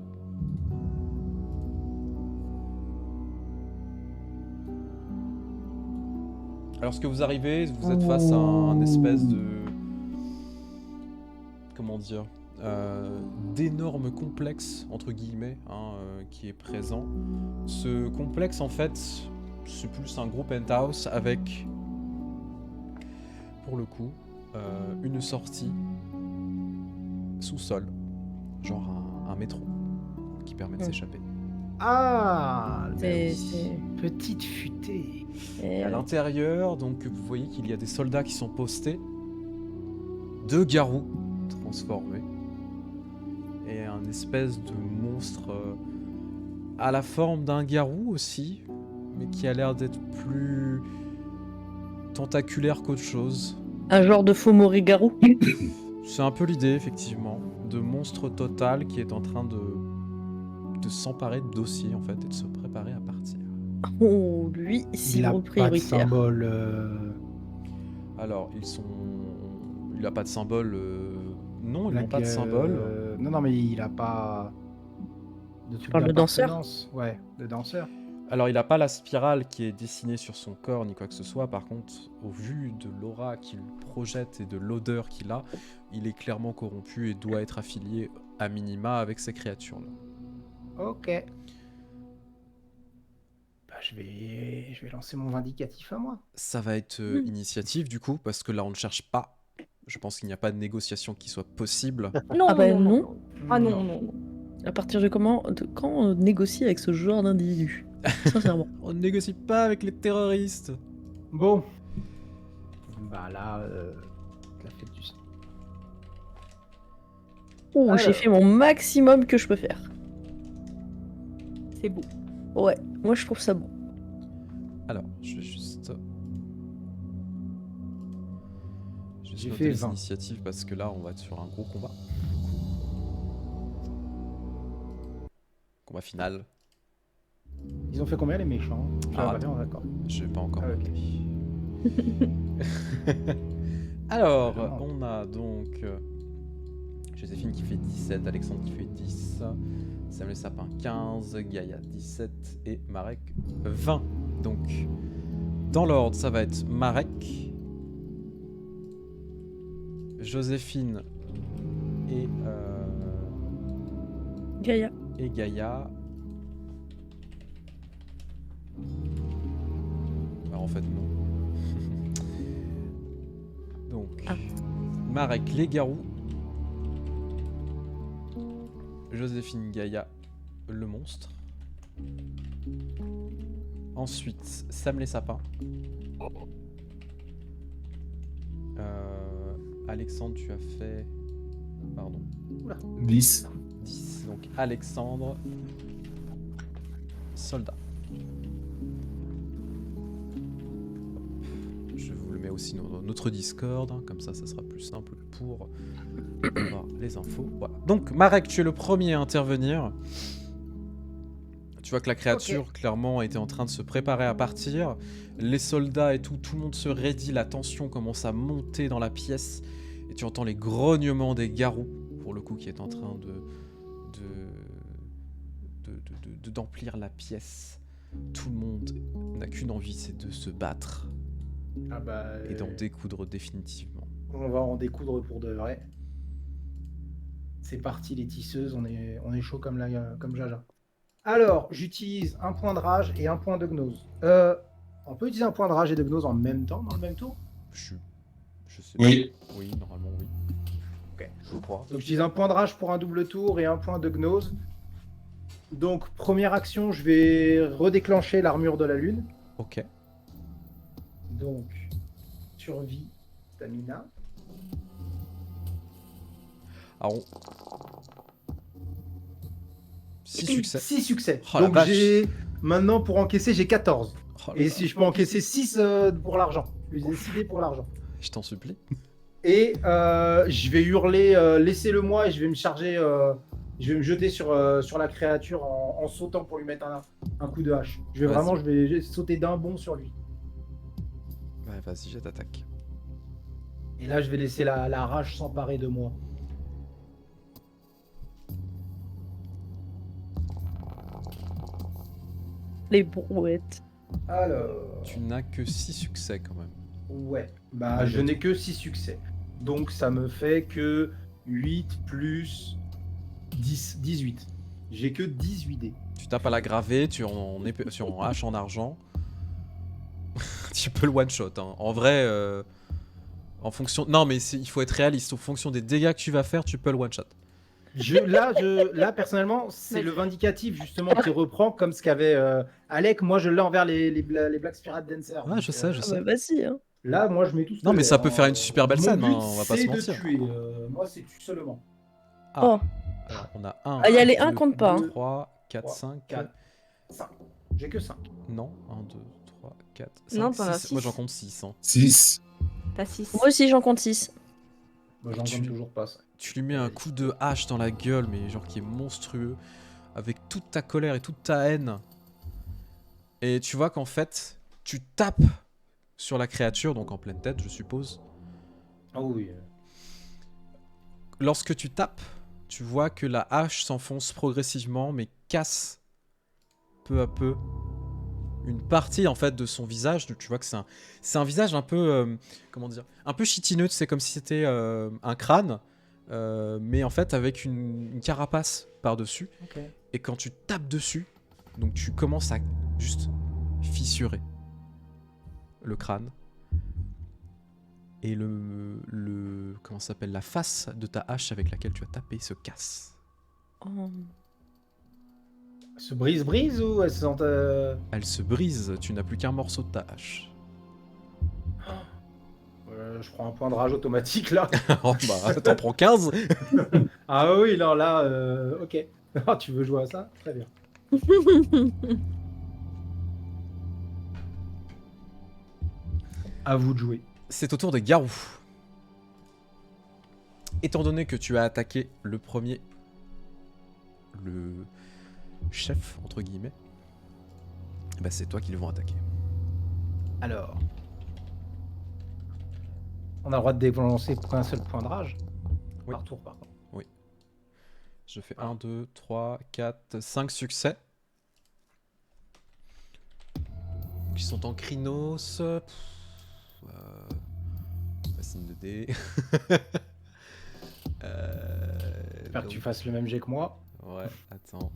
Alors, lorsque vous arrivez, vous êtes face à un espèce de... Comment dire d'énormes complexes, entre guillemets, qui est présent. Ce complexe, en fait, c'est plus un gros penthouse avec pour le coup, une sortie sous-sol, genre un métro, qui permet de Mm. s'échapper. Ah, C'est- petite futée. Et À l'intérieur, donc vous voyez qu'il y a des soldats qui sont postés, 2 garous transformés, et un espèce de monstre à la forme d'un garou aussi, mais qui a l'air d'être plus tentaculaire qu'autre chose. un genre de faux Morigarou. C'est un peu l'idée, effectivement, de monstre total qui est en train de s'emparer de dossiers, en fait, et de se préparer à partir. Oh, lui, Il cible a pas de prioritaire. symbole. Alors, il a pas de symbole. Non, ils la n'ont pas de gueule, symbole. Non, non, mais il a pas de truc parles de danseur d'appartenance. Ouais, de danseur. Alors, il n'a pas la spirale qui est dessinée sur son corps ni quoi que ce soit. Par contre, au vu de l'aura qu'il projette et de l'odeur qu'il a, il est clairement corrompu et doit être affilié à minima avec ces créatures-là. Ok. Bah, je vais lancer mon vindicatif à moi. Ça va être initiative du coup, parce que là, on ne cherche pas. Je pense qu'il n'y a pas de négociation qui soit possible. Non, Ah bah non, non. non. Ah non, non, non. À partir de quand on négocie avec ce genre d'individu? Sincèrement. On ne négocie pas avec les terroristes. Bon. Bah là, la fête du sang. Oh, Alors. j'ai fait mon maximum que je peux faire. C'est beau. Ouais, moi je trouve ça bon. Alors, je vais juste. Je vais J'ai noter fait les 20. initiatives parce que là, on va être sur un gros combat. Combat final. Ils ont fait combien les méchants? Ah, Ah, bah, d'accord. Je vais pas encore Ah, ok. noter. Alors, Vraiment. on a donc Joséphine qui fait 17, Alexandre qui fait 10, Sam le Sapin 15, Gaïa 17 et Marek 20. Donc, dans l'ordre, ça va être Marek, Joséphine et Gaïa. Gaïa. Alors, en fait, non. Donc, Ah. Marek, les garous. Joséphine, Gaïa, le monstre. Ensuite, Sam les sapins. Alexandre, tu as fait. Pardon. 10. 10. Donc, Alexandre. Soldat. Je vous le mets aussi dans notre Discord, hein, comme ça sera plus simple pour avoir les infos. Voilà. Donc Marek, tu es le premier à intervenir. Tu vois que la créature clairement était en train de se préparer à partir. Les soldats et tout le monde se raidit, la tension commence à monter dans la pièce. Et tu entends les grognements des garous, pour le coup, qui est en train d'emplir la pièce. Tout le monde n'a qu'une envie, c'est de se battre Ah bah, et d'en découdre définitivement. on va en découdre pour de vrai. C'est parti les tisseuses, on est chaud comme Jaja. Alors, j'utilise un point de rage et un point de gnose. On peut utiliser un point de rage et de gnose en même temps, dans le même tour? Je sais Oui. pas. Oui, normalement oui. Ok. Je crois. Donc j'utilise un point de rage pour un double tour et un point de gnose. Donc première action, je vais redéclencher l'armure de la lune. Ok. Donc survie, stamina. Alors, 6 succès. 6 succès. Oh la Donc vache. j'ai maintenant pour encaisser, j'ai 14. Oh là Et là. si je peux encaisser 6 pour l'argent. Je vais décider pour l'argent. Je t'en supplie. Et je vais hurler laissez-le-moi et je vais me charger, je vais me jeter sur la créature en sautant pour lui mettre un coup de hache. Je vais Vas-y. je vais sauter d'un bond sur lui. Ouais, vas-y, je t'attaque. Et là, je vais laisser la rage s'emparer de moi. Les brouettes. Alors, Tu n'as que 6 succès quand même. ouais, bah je n'ai que 6 succès. Donc ça me fait que 8 plus 10, 18. J'ai que 18 dés. Tu tapes à la gravée, tu en hache en argent. Tu peux le one shot. Hein. En vrai, En fonction... Non, mais il faut être réaliste. En fonction des dégâts que tu vas faire, tu peux le one-shot. Là, personnellement, c'est le vindicatif justement qui reprend comme ce qu'avait Alec. Moi, je l'ai envers les Black Spirit Dancer. Ouais, je sais, je Ah sais. bah vas-y, hein. Là, moi, je mets tout ce Non, que mais j'ai, ça peut hein. faire une super belle Mon scène, but, hein, on va pas se c'est mentir. de tuer. Moi, c'est tu seulement. Ah, Oh. alors on a 1, Ah, y a les 1 compte pas, hein. 3, 4, 3, 5... 4, 5. J'ai que 5. Non, 1, 2, 3, 4, 5, Non, t'en as 6. Moi six. j'en compte 6. Hein. 6. T'as 6. Moi aussi, j'en compte 6. Moi, j'en compte toujours pas. Ça. Tu lui mets un coup de hache dans la gueule, mais genre qui est monstrueux, avec toute ta colère et toute ta haine. Et tu vois qu'en fait, tu tapes sur la créature, donc en pleine tête, je suppose. Oh oui. Lorsque tu tapes, tu vois que la hache s'enfonce progressivement, mais casse peu à peu une partie en fait de son visage. Tu vois que c'est un visage un peu, comment dire, un peu chitineux. C'est comme si c'était un crâne, mais en fait avec une carapace par-dessus. Ok. Et quand tu tapes dessus, donc tu commences à juste fissurer le crâne. Et comment ça s'appelle, la face de ta hache avec laquelle tu as tapé se casse. Oh. Se brise ou elle se sent. Elle se brise, tu n'as plus qu'un morceau de ta hache. Je prends un point de rage automatique là. Oh bah, t'en prends 15. Ah oui, non, là, ok. Ah, tu veux jouer à ça? Très bien. À vous de jouer. C'est au tour de Garou. Étant donné que tu as attaqué le premier, le chef, entre guillemets, bah c'est toi qui le vont attaquer. Alors. On a le droit de dépenser qu'un seul point de rage. Oui. Par tour, par contre. Je fais 1, 2, 3, 4, 5 succès. Donc ils sont en Krynos. Fascine de dés. J'espère que tu fasses le même jet que moi. Ouais, attends.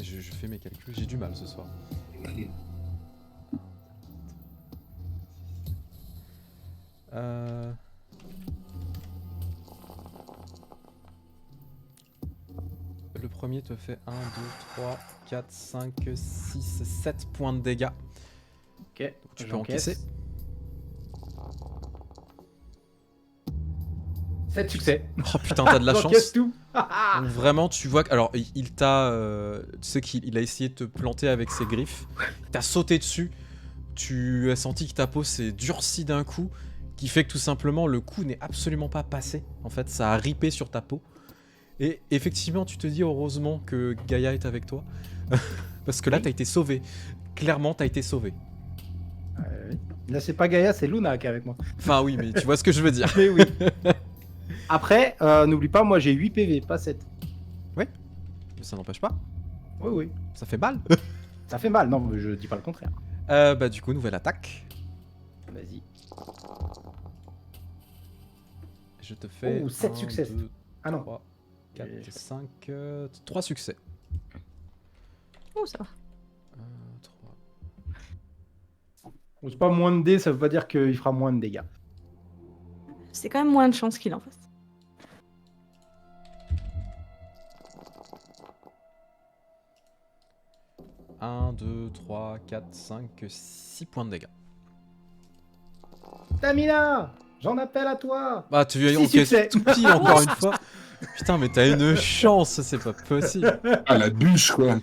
Je fais mes calculs, j'ai du mal ce soir. Le premier te fait 1, 2, 3, 4, 5, 6, 7 points de dégâts. Ok. Donc tu peux j'encaisse. encaisser. 7 succès. Oh putain, t'as de la J'encaisse chance. tout. Donc vraiment, tu vois que. Alors, il t'a. Tu sais qu'il a essayé de te planter avec ses griffes. T'as sauté dessus. Tu as senti que ta peau s'est durcie d'un coup. Qui fait que tout simplement, le coup n'est absolument pas passé. En fait, ça a ripé sur ta peau. Et effectivement, tu te dis heureusement que Gaïa est avec toi. Parce que là, t'as été sauvé. Clairement, t'as été sauvé. Là, c'est pas Gaïa, c'est Luna qui est avec moi. Enfin, oui, mais tu vois ce que je veux dire. Mais oui. Après, n'oublie pas, moi j'ai 8 PV, pas 7. Mais ça n'empêche pas. Oui, oui. Ça fait mal. Ça fait mal, non, mais je dis pas le contraire. Bah, du coup, nouvelle attaque. Vas-y. Je te fais. Oh, 7 1, succès. 2, Ah non. 3, 4, Et- 5, 3 succès. Oh, ça va. 3. Bon, c'est pas moins de dés, ça veut pas dire qu'il fera moins de dégâts. C'est quand même moins de chance qu'il en fasse. Un, 2, 3, 4, 5, 6 points de dégâts. Tamina, j'en appelle à toi. Bah, tu Six encaisses succès. tout pile encore une fois. Putain, mais t'as une chance, c'est pas possible. Ah, la bûche, quoi.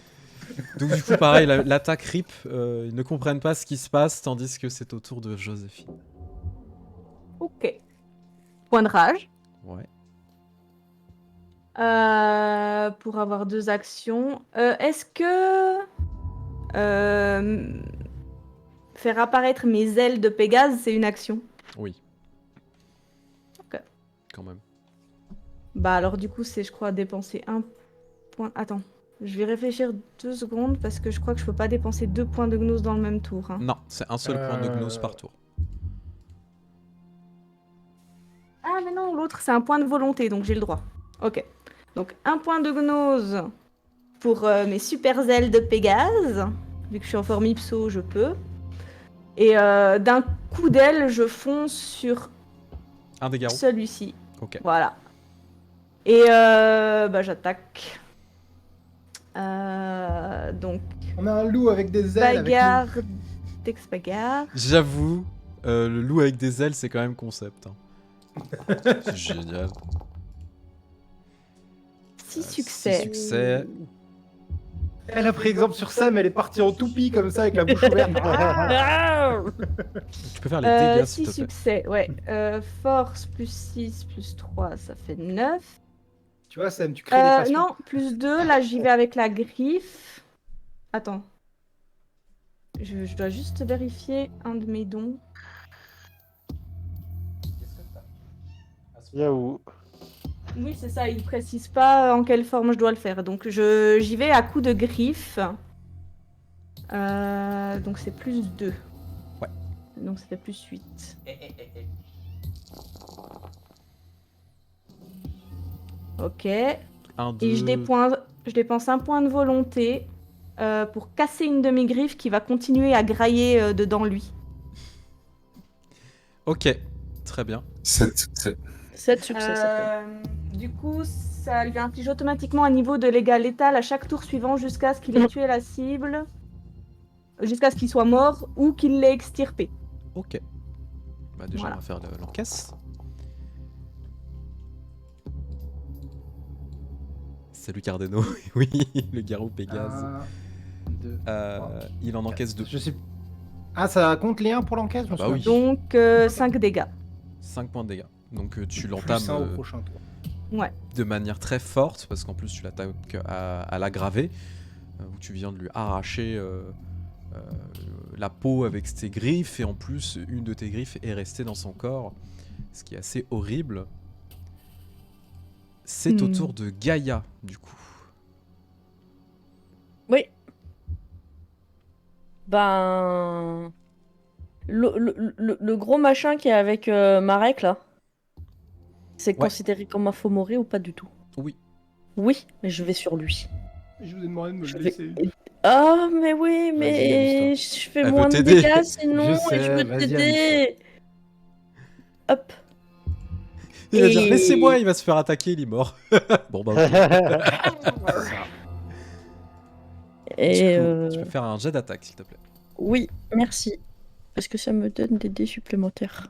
Donc, du coup, pareil, l'attaque rip, ils ne comprennent pas ce qui se passe, tandis que c'est au tour de Joséphine. Ok. Point de rage. Ouais. Pour avoir 2 actions. Est-ce que faire apparaître mes ailes de Pégase, c'est une action? Oui. Ok. Quand même. Bah alors du coup, c'est je crois dépenser 1 point. Attends, je vais réfléchir 2 secondes parce que je crois que je peux pas dépenser 2 points de gnose dans le même tour. Hein. Non, c'est un seul point de gnose par tour. Ah mais non, l'autre c'est un point de volonté, donc j'ai le droit. Ok. Donc 1 point de gnose pour mes super ailes de Pégase. Vu que je suis en forme Ipso, je peux. Et d'un coup d'aile, je fonce sur Un des garrots. celui-ci. Ok. Voilà. Et j'attaque. Donc, On a un loup avec des ailes. avec bagarre, Dex bagarre. J'avoue, le loup avec des ailes, c'est quand même concept. Hein. C'est génial. 6 Six succès. succès. Elle a pris exemple sur Sam, elle est partie en toupie comme ça avec la bouche ouverte. Ah Tu peux faire les dégâts, 6 s'il te plaît. succès, ouais. Force plus 6 plus 3, ça fait 9. Tu vois, Sam, tu crées des passions. Non, plus 2, là j'y vais avec la griffe. Attends. Je dois juste vérifier un de mes dons. Yahoo. Oui, c'est ça, il précise pas en quelle forme je dois le faire. Donc j'y vais à coup de griffe. Donc c'est plus 2. Ouais. Donc ça fait plus 8. Ok. Et 1, 2... je dépense un point de volonté pour casser une de mes griffes qui va continuer à grailler dedans lui. Ok, très bien. 7 succès. 7 succès, ça Du coup, ça lui inflige automatiquement un niveau de légal létal à chaque tour suivant jusqu'à ce qu'il ait tué la cible, jusqu'à ce qu'il soit mort ou qu'il l'ait extirpé. Ok. Bah déjà, Voilà. on va faire l'encaisse. Salut Cardeno. Oui, le garrot Pégase. 1, 2, Il en encaisse 2. Je sais. Ah, ça compte les 1 pour l'encaisse, je me Bah souviens oui. Donc 5 dégâts. 5 points de dégâts. Donc tu plus. l'entames Plus 1 au prochain tour. Ouais. de manière très forte, parce qu'en plus tu l'attaques à l'aggraver, où tu viens de lui arracher la peau avec tes griffes, et en plus une de tes griffes est restée dans son corps, ce qui est assez horrible. C'est au tour de Gaïa, du coup. Oui. Ben... Le gros machin qui est avec Marek, là, c'est Ouais. considéré comme un faux mourir ou pas du tout? Oui. Oui, mais je vais sur lui. Je vous ai demandé de me Je le vais- laisser. Ah, mais oui, Vas-y, mais amuse-toi. je fais Elle moins veut de t'aider. dégâts sinon, Je et sais, je veux vas-y, t'aider. Hop. Il va dire Et- laissez-moi, il va se faire attaquer, il est mort. Bon bah ok. Et Tu peux faire un jet d'attaque, s'il te plaît. oui, merci. Parce que ça me donne des dés supplémentaires.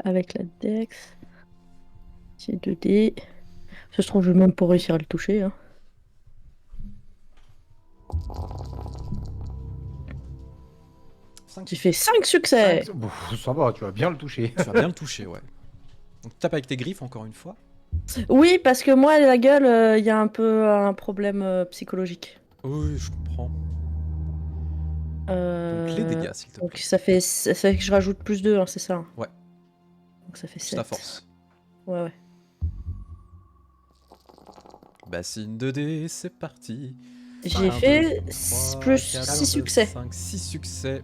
Avec la Dex. C'est 2 dés. Ça se trouve, je vais même pas réussir à le toucher. Hein. J'ai fait 5 succès. Bon, ça va, tu vas bien le toucher. Tu vas bien le toucher, ouais. Donc tu tapes avec tes griffes, encore une fois. Oui, parce que moi, la gueule, il y a un peu un problème psychologique. Oui, je comprends. Donc les dégâts, s'il te Donc plaît. ça fait que je rajoute plus 2, hein, c'est ça? Ouais. Donc ça fait C'est 7. ta force. Ouais, ouais. Bassine 2D, c'est parti. J'ai 1, fait 2, 6 3, plus 4, 6 succès. 5, 6 succès.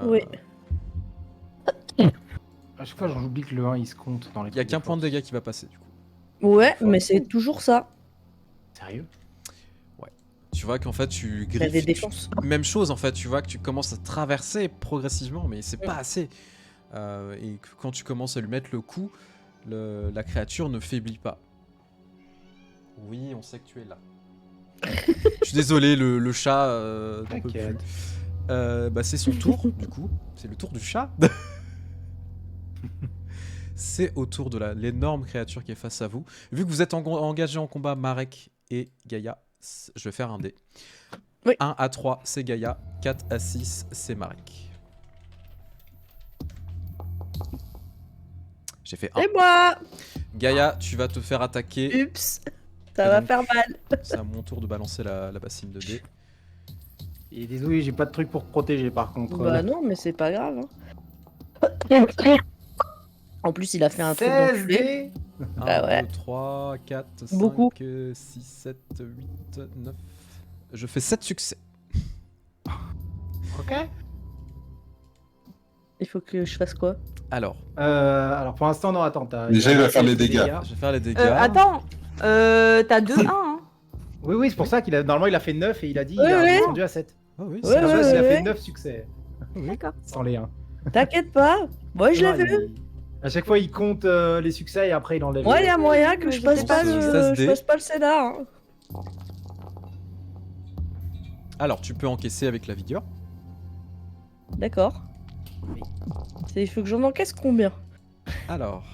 Oui. À chaque fois, j'oublie que le 1 il se compte dans les. Il y a trucs qu'un point de force. dégâts qui va passer, du coup. Ouais, Fort. mais c'est toujours ça. Sérieux? Tu vois qu'en fait, tu T'as des griffes. défenses. Même chose, en fait, tu vois que tu commences à traverser progressivement, mais c'est pas assez. Et que quand tu commences à lui mettre le coup, la créature ne faiblit pas. Oui, on sait que tu es là. Je suis désolé, le chat n'en peut plus. T'inquiète. Bah, c'est son tour, du coup. C'est le tour du chat. C'est au tour de l'énorme créature qui est face à vous. Vu que vous êtes engagés en combat, Marek et Gaïa, je vais faire un dé. Oui. 1 à 3, c'est Gaïa. 4 à 6, c'est Marek. J'ai fait 1. Et moi Gaïa, tu vas te faire attaquer. Ups. Ça va donc- faire mal. C'est à mon tour de balancer la bassine de dés. Et désolé, j'ai pas de truc pour te protéger par contre. Bah non, mais c'est pas grave. Hein. En plus, il a fait un truc 16 d'enculé. dés. 1, Bah ouais. 2, 3, 4, 5, Beaucoup. 6, 7, 8, 9. Je fais 7 succès. Ok. Il faut que je fasse quoi? Alors, Alors pour l'instant, non, attends. Déjà, il va faire les dégâts. je vais faire les dégâts. Attends, t'as 2-1. Hein. Oui, oui, c'est pour ça qu'il a normalement il a fait 9 et il a dit Oui, il a oui. descendu à 7. Ah oui, Ouais, c'est La ouais, base, il a ouais. fait 9 succès. D'accord. Sans les 1. T'inquiète pas. Moi, je l'ai vu. À chaque fois, il compte les succès et après, il enlève. Moi, il y les- a moyen que mais je j'étais passe pas pas sûre. le... 16 je passe pas le scénar. Hein. Alors, tu peux encaisser avec la vigueur. D'accord. Il faut que j'en encaisse combien? Alors,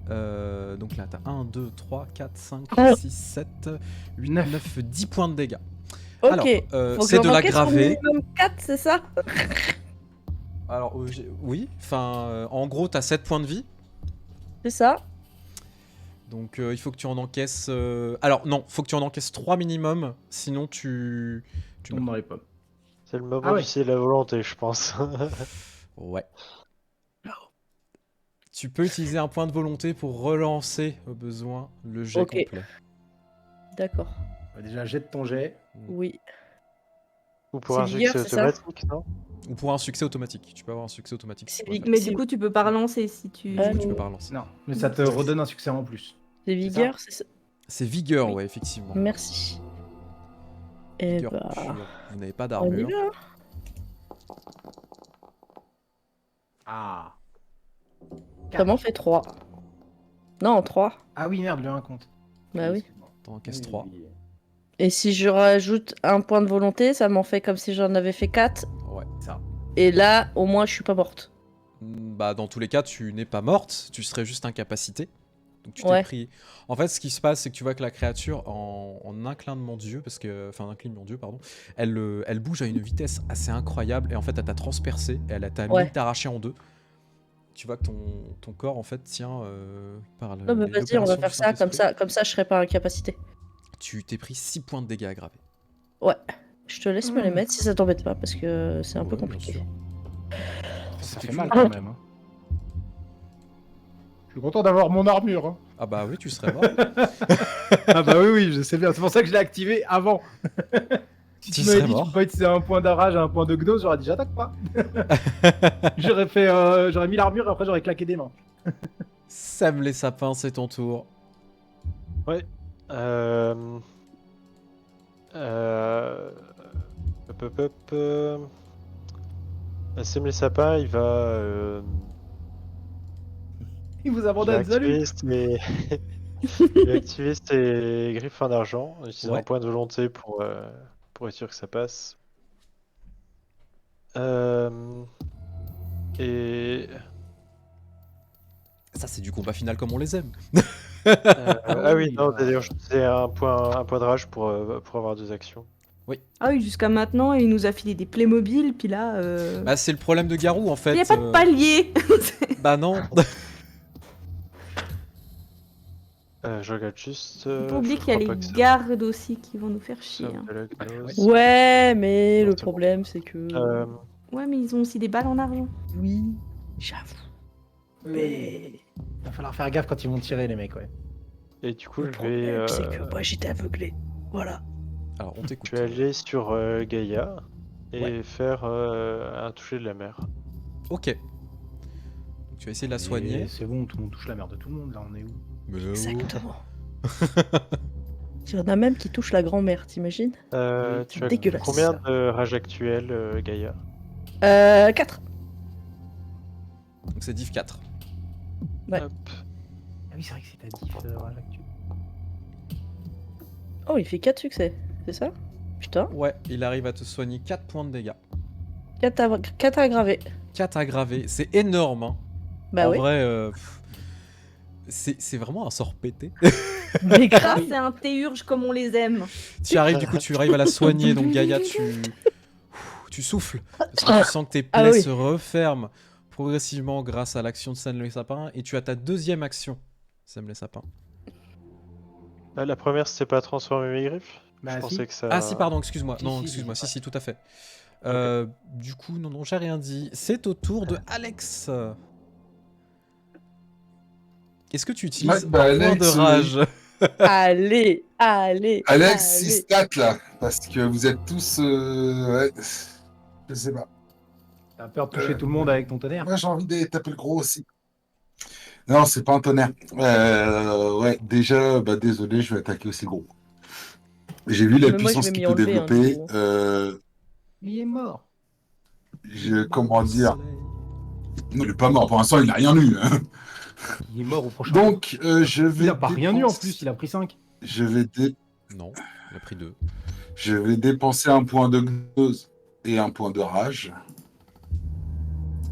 donc là, t'as 1, 2, 3, 4, 5, Oh. 6, 7, 8, Neuf. 9, 10 points de dégâts. Ok. Alors, Faut que c'est j'en de la encaisse au gravée. minimum 4, c'est ça? Alors, oui, enfin, en gros, t'as 7 points de vie. C'est ça. Donc, il faut que tu en encaisses. Alors, non, faut que tu en encaisses 3 minimum. Sinon, tu Tombe meurs. dans les pommes. C'est le moment Ah ouais. d'utiliser la volonté, je pense. Ouais. Tu peux utiliser un point de volonté pour relancer au besoin le jet Ok. complet. D'accord. Déjà, jette ton jet. Oui. Ou pour C'est un vigueur, succès c'est ça automatique, non? Ou pour un succès automatique. Tu peux avoir un succès automatique. C'est pour le faire. Mais Si- du coup, tu peux pas relancer si tu. Du coup, tu peux pas relancer. Non, mais ça te redonne un succès en plus. C'est vigueur, c'est ça. C'est vigueur, Oui. ouais, effectivement. Merci. Et Vigueur bah, pure. Vous n'avez pas on y d'armure. va. Ah. Ça m'en fait 3. Non, 3. Ah oui, merde, le 1 compte. Bah oui. Excuse-moi. T'en encaisses Oui, 3. oui. Et si je rajoute un point de volonté, ça m'en fait comme si j'en avais fait 4. Ouais. Ça. Et là, au moins, je suis pas morte. Bah, dans tous les cas, tu n'es pas morte. Tu serais juste incapacité. Donc, tu t'es Ouais. pris. En fait, ce qui se passe, c'est que tu vois que la créature, en un clinement d'yeux, parce que. Enfin, un clignement d'yeux, pardon. Elle bouge à une vitesse assez incroyable. Et en fait, elle t'a transpercé. Et elle t'a Ouais. mis t'arracher en deux. Tu vois que ton corps, en fait, tient par le. Non, mais vas-y, on va l'opération faire du ça, comme Saint-Esprit. ça, comme ça, je serai pas incapacité. Tu t'es pris 6 points de dégâts aggravés. Ouais. Je te laisse me les mettre si ça t'embête pas, parce que c'est un peu Ouais, bien compliqué. sûr. Ça C'était fait cool. mal quand même. Hein. Je suis content d'avoir mon armure. Hein. Ah bah oui, tu serais mort. Ah bah oui, oui, je sais bien. C'est pour ça que je l'ai activé avant. Si Tu tu m'avais serais dit mort. tu peux pas utiliser un point d'arrage, un point de gnose, j'aurais dit j'attaque pas. J'aurais fait, j'aurais mis l'armure et après j'aurais claqué des mains. Sème les sapins, c'est ton tour. Euh... Hop, hop, hop. Sème les sapins, il va Il vous il va abandonne, salut. activer ses... il va activer ses griffes en argent, en utilisant Ouais. un point de volonté pour être sûr que ça passe. Et Ça, c'est du combat final comme on les aime. ah oui, oui, non, bah. d'ailleurs, c'est un point de rage pour avoir 2 actions. Ah oui, jusqu'à maintenant, il nous a filé des Playmobil, puis là. Bah, c'est le problème de Garou, en fait. Il n'y a pas de palier. Bah non. Je regarde juste. Faut pas je oublier qu'il y a crois pas les que ça gardes aussi qui vont nous faire chier. sauve hein. de la gnose. Ouais, mais Non, le c'est bon. problème, c'est que... Euh, Ouais, mais ils ont aussi des balles en argent. Oui, j'avoue. Mais il va falloir faire gaffe quand ils vont tirer les mecs, ouais. et du coup, Le je vais, problème, c'est que moi, j'étais aveuglé. Voilà. Alors, on t'écoute. je vais aller sur Gaïa et Ouais. faire un toucher de la mer. Ok. Donc, tu vas essayer de la soigner. Et c'est bon, tout le monde touche la merde de tout le monde, là on est où? Mais Exactement. Il y en a même qui touchent la grand-mère, t'imagines? Oui, Tu as dégueulasse. combien de rage actuel, Gaïa? 4. Donc, c'est div 4. Ouais. Hop. Ah oui, c'est vrai que c'est ta diff rage actuelle. Oh, il fait 4 succès, c'est ça? Putain. Ouais, il arrive à te soigner 4 points de dégâts. 4 aggravés. 4 aggravés, c'est énorme. Hein. Bah en oui. vrai, c'est vraiment un sort pété. Mais Ça, grave. c'est un théurge comme on les aime. Tu arrives, du coup, tu arrives à la soigner. Donc, Gaïa, tu souffles. Parce que tu sens que tes Ah plaies oui. se referment progressivement grâce à l'action de Sème les sapins. Et tu as ta deuxième action, Sème les sapins. La première, c'était pas transformer mes griffes? Bah, Je si. pensais que ça. Ah si, pardon, excuse-moi. Si, Non, si, excuse-moi. si, Si, tout à fait. Du coup, non, j'ai rien dit. C'est au tour de Alex. Est-ce que tu utilises Ouais, bah, un point Alex, de rage Allez, allez. Alex, allez. 6 stats là, parce que vous êtes tous. Ouais, je sais pas. T'as peur de toucher tout le monde avec ton tonnerre? Moi j'ai envie de taper le gros aussi. Non, c'est pas un tonnerre. Ouais, déjà, bah désolé, je vais attaquer aussi le gros. J'ai vu la Mais moi, je puissance vais qu'il m'y peut enlever, hein, développer. du coup. Il est mort. Comment dire? Non, il est pas mort. Pour l'instant, il n'a rien eu. Hein. Il est mort au prochain. Donc, je vais. il a pas rien eu en dépenser- plus, il a pris 5. Je vais, Non, il a pris 2. je vais dépenser un point de gnose et un point de rage.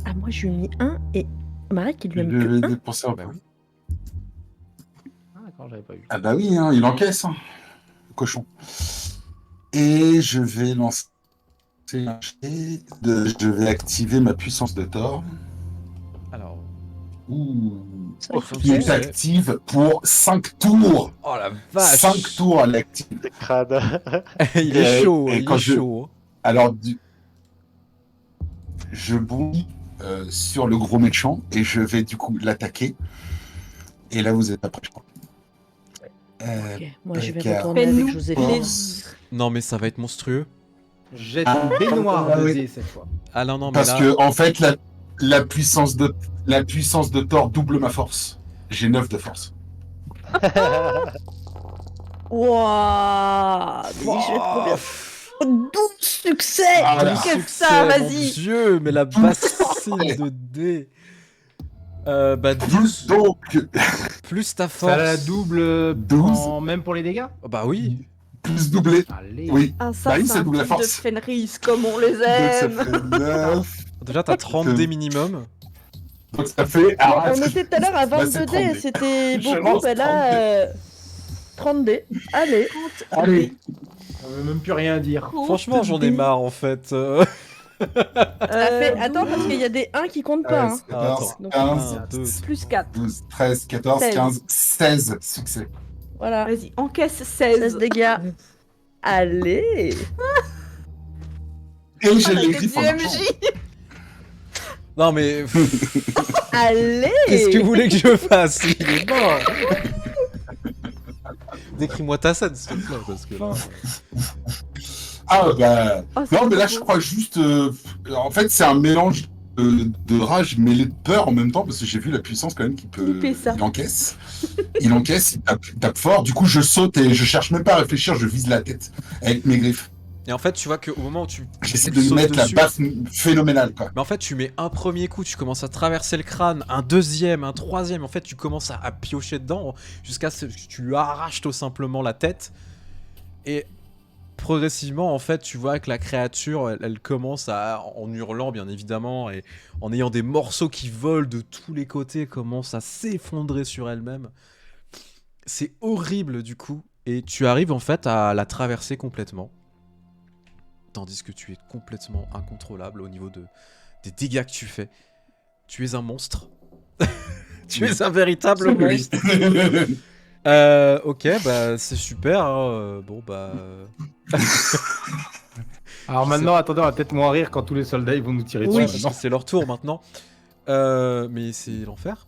Ah, moi, je lui ai mis 1 et Marek, il lui Je a mis que vais 1. dépenser un Bah point. oui. Ah d'accord, j'avais pas vu. Ah bah oui, hein, il encaisse, hein, le cochon. Et je vais lancer un jet je vais activer ma puissance de Thor. Alors. Ouh. Ça, Oh, il faut Qui est faire. active pour 5 tours. Oh la vache 5 tours, elle est active. T'es crade. Il est Et- chaud, et il quand est je- chaud. hein. Alors, je bondis sur le gros méchant et je vais du coup l'attaquer. Et là, vous êtes pas prêts, je crois. Ok, moi, je vais Car- retourner avec Fais-nous Joséphine. Force. Non mais ça va être monstrueux. Jette Ah, une baignoire ah, de oui. dés cette fois. Ah non, non, mais Parce là... que, en fait, la puissance de Thor double ma force. J'ai 9 de force. Wouah, mais je vais trop bien. 12 succès. Ah, là. Que Succès, ça, mon vas-y. Dieu, mais la bassine de dés. Bah 12 Donc, plus ta force. Ça la double 12. même pour les dégâts. Oh, bah oui. plus doublé. Allez. Oui. Ah, Bah ça, oui, c'est c'est un double la truc de force. Fenris, comme on les Donc, ça aime. fait 9. Déjà t'as 30 dés minimum. Donc, ça fait. Alors, On est-ce que était tout à l'heure à bah, 22 c'est 30 dés, dés. c'était Je beaucoup, lance bah là, 30 dés. Allez. Allez. On veut même plus rien dire. Franchement j'en ai marre en fait. Ça fait... Attends, parce qu'il y a des 1 qui comptent pas. Hein. 14, Donc, 15, 1, 2, Plus 4. 12, 13, 14, 16. 15, 16 succès. Voilà, Vas-y, encaisse 16 16. dégâts. Allez. Et j'ai Ah, les la griffes en tête argent. du MJ. Non mais Allez. qu'est-ce que vous voulez que je fasse? Il est mort. Décris-moi ta scène s'il te plaît parce que... Ah bah. Oh, c'est Non, mais là, beau. je crois juste. En fait, c'est un mélange de rage mêlé de peur en même temps, parce que j'ai vu la puissance quand même qu'il peut. Flipper ça. Il encaisse. Il encaisse, il tape fort. Du coup, je saute et je cherche même pas à réfléchir, je vise la tête avec mes griffes. Et en fait tu vois qu'au moment où tu J'essaie tu de lui sautes mettre dessus, la baffe phénoménale, quoi. mais en fait tu mets un premier coup, tu commences à traverser le crâne, un deuxième, un troisième, en fait tu commences à piocher dedans jusqu'à ce que tu lui arraches tout simplement la tête. Et progressivement en fait tu vois que la créature elle commence à, en hurlant bien évidemment et en ayant des morceaux qui volent de tous les côtés, commence à s'effondrer sur elle-même. C'est horrible du coup et tu arrives en fait à la traverser complètement. Tandis que tu es complètement incontrôlable au niveau des dégâts que tu fais. Tu es un monstre. Tu es un véritable monstre. Ok, bah c'est super. Hein. Bon bah. Alors maintenant, attendez, on va peut-être moins rire quand tous les soldats ils vont nous tirer Oui, dessus. c'est leur tour maintenant. Mais c'est l'enfer.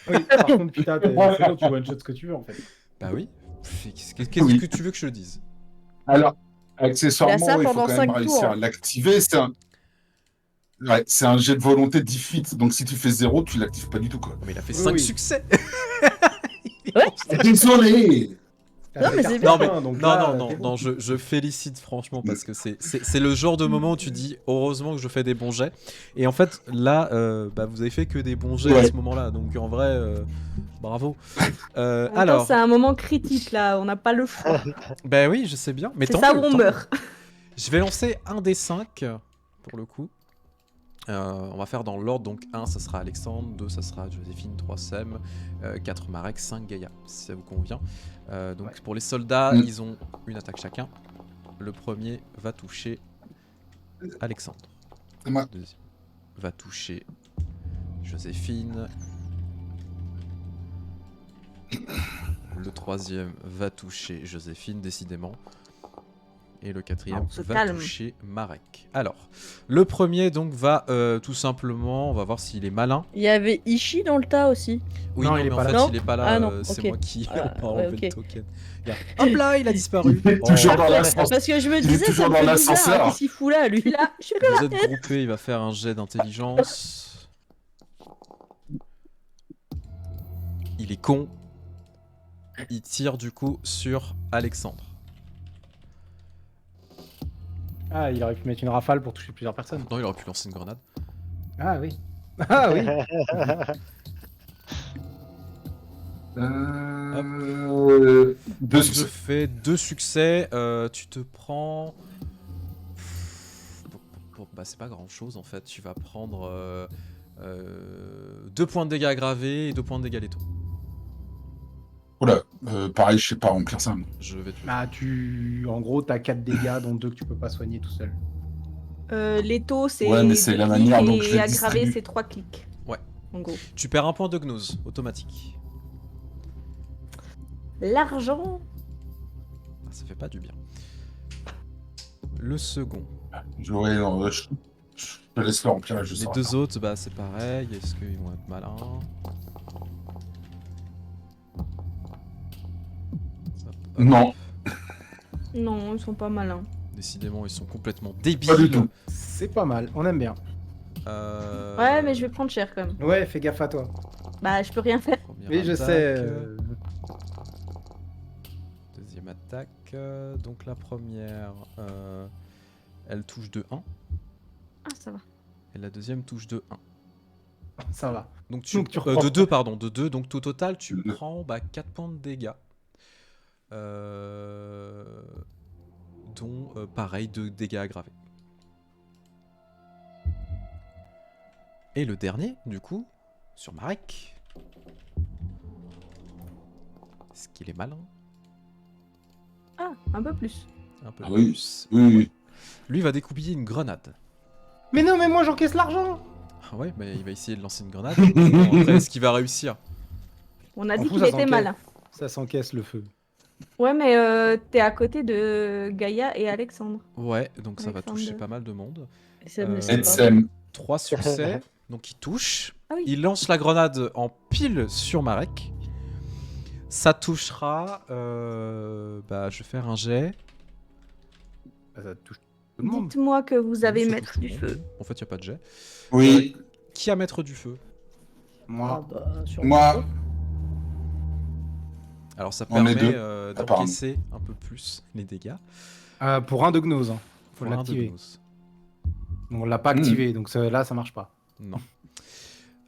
Oui, par contre, putain, c'est bon, tu one-shot ce que tu veux en fait. Bah oui. Qu'est-ce Oui. que tu veux que je te dise? Alors, Il a accessoirement, ça il faut pendant quand même 5 réussir tours. à l'activer. C'est un jet de volonté defeat. Donc, si tu fais 0, tu l'actives pas du tout, quoi. Oh, mais il a fait Oui, 5 oui. succès. Désolé. Non, mais c'est Non, bien. mais donc non, là, non, t'es non, bon. non, je félicite franchement parce que c'est le genre de moment où tu dis heureusement que je fais des bons jets. Et en fait, là, bah, vous avez fait que des bons jets à Ouais. ce moment-là. Donc en vrai, bravo. En même temps, Alors, c'est un moment critique là, on n'a pas le choix. bah oui, je sais bien. Mais C'est tant ça mieux, où on tant mieux. meurt. Je vais lancer un des 5 pour le coup. On va faire dans l'ordre, donc 1 ça sera Alexandre, 2 ça sera Joséphine, 3 Sem, 4 Marek, 5 Gaïa, si ça vous convient. Donc Ouais. pour les soldats, Mm. ils ont une attaque chacun. Le premier va toucher Alexandre. C'est moi. Le deuxième va toucher Joséphine. Le troisième va toucher Joséphine, décidément. Et le quatrième On se va calme. toucher Marek. Alors, le premier donc va tout simplement, on va voir s'il est malin. Il y avait Ishi dans le tas aussi. Oui, Non, non, il est mais en pas fait, là. il est pas là. Ah non, c'est ok. moi qui Ah, a enlevé ouais, le ok. token. Hop là, il a disparu. Il est Oh, toujours dans Parfait. l'ascenseur. Parce que je me Il est disais, ça toujours me dans fait l'ascenseur. bizarre, qu'est-ce qu'il fout là, lui. Là, je suis Vous êtes groupés, il va faire un jet d'intelligence. Il est con. Il tire du coup sur Alexandre. Ah, il aurait pu mettre une rafale pour toucher plusieurs personnes. Non, il aurait pu lancer une grenade. Ah oui. Ah oui. Deux Donc, je succès. fais 2 succès. Tu te prends. Bah, c'est pas grand chose en fait. Tu vas prendre 2 points de dégâts aggravés et 2 points de dégâts létaux. Oula, pareil, je sais pas remplir ça. Je vais te... Bah, en gros, t'as 4 dégâts, dont 2 que tu peux pas soigner tout seul. L'étau, c'est Ouais, mais c'est 2 la clics manière dont je et les aggravé, distribue. c'est 3 clics. Ouais. En gros. Tu perds un point de gnose, automatique. L'argent. Ah, ça fait pas du bien. Le second. Je te laisse le remplir là, je Les sors. 2 autres, bah c'est pareil. Est-ce qu'ils vont être malins? Hop. Non, Non, ils sont pas malins. Décidément, ils sont complètement débiles. pas du tout. C'est pas mal, on aime bien. Ouais, mais je vais prendre cher quand même. Ouais, fais gaffe à toi. Bah, je peux rien faire. Première Oui, je attaque, sais. Deuxième attaque. Donc la première, elle touche de 1. Ah, ça va. Et la deuxième touche de 1. Ça va. Donc tu, Donc tu reprends. de 2, pardon. De 2. Donc au total, tu De deux. prends 4 points de dégâts. Dont, pareil, 2 dégâts aggravés. Et le dernier, du coup, sur Marek. Est-ce qu'il est malin? Ah, un peu plus. Un peu Ah oui. plus. Oui. Lui va découpiller une grenade. Mais non, mais moi j'encaisse l'argent. Ah ouais, mais il va essayer de lancer une grenade. Bon, après, est-ce qu'il va réussir? On a En dit fou, qu'il ça était s'encaisse. malin. Ça s'encaisse le feu. Ouais, mais t'es à côté de Gaïa et Alexandre. Ouais, donc ça va Alexandre. toucher pas mal de monde. Et ça me laisse Euh, pas. Edsem. 3 succès, donc il touche. Ah oui. Il lance la grenade en pile sur Marek. Ça touchera. Bah, je vais faire un jet. Ça touche tout le monde. Dites-moi que vous avez Ça maître touche tout du le monde. feu. En fait, il n'y a pas de jet. Oui, Qui a maître du feu? Ah Moi. bah, sûrement moi. pas. Alors, ça On est permet deux, d'encaisser un peu plus les dégâts. Pour un de gnose, hein. Faut Pour un de l'activer. gnose. On l'a pas activé, donc là ça marche pas. Non.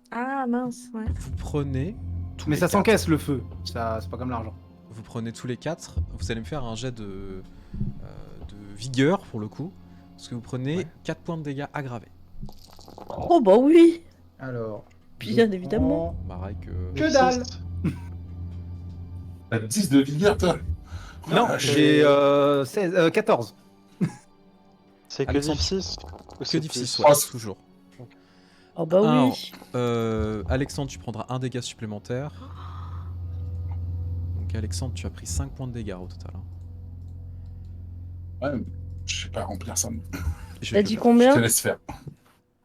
Ah, mince, ouais. Vous prenez. tous Mais les ça quatre. s'encaisse le feu. Ça, c'est pas comme l'argent. Vous prenez tous les 4. Vous allez me faire un jet de vigueur pour le coup. Parce que vous prenez Ouais. 4 points de dégâts aggravés. Oh bah oui. Alors. Bien je évidemment. prends- Marek. Que dalle. T'as 10 de vigueur, toi. Non, Ah, j'ai 14. C'est que Alexandre. div 6 Que difficile, plus. ouais, toujours. Oh bah Alors, oui. Alexandre, tu prendras un dégât supplémentaire. Donc Alexandre, tu as pris 5 points de dégâts au total. Hein. Ouais, je sais pas remplir ça. Je T'as vais dit te- Je combien te laisse faire.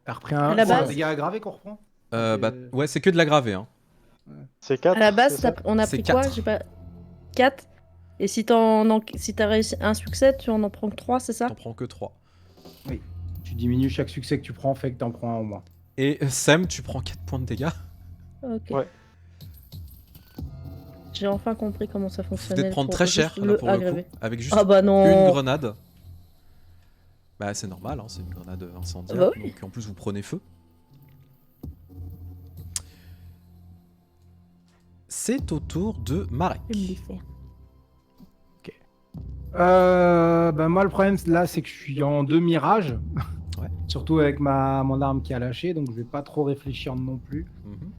T'as repris À un la c'est un base. dégât aggravé qu'on reprend. Bah, ouais, c'est que de l'aggravé. Hein. C'est 4 À la base, on a C'est pris quoi? 4. J'ai pas. 4. Et si si t'as réussi un succès, tu en prends que 3, c'est ça? T'en prends que 3. Tu diminues chaque succès que tu prends, fait que t'en prends un au moins. Et Sam, tu prends 4 points de dégâts. Ok. Ouais. J'ai enfin compris comment ça Vous fonctionnait. venez de prendre pour très juste cher là, le pour le aggraver. coup. Avec juste Ah bah une non. grenade. Bah c'est normal, hein, c'est une grenade incendiaire. Bah oui. Donc en plus vous prenez feu. C'est au tour de Marek. Je vais me les faire. Bah moi le problème là c'est que je suis en 2 mirages. Ouais. Surtout avec mon arme qui a lâché, donc je vais pas trop réfléchir non plus. Mhm.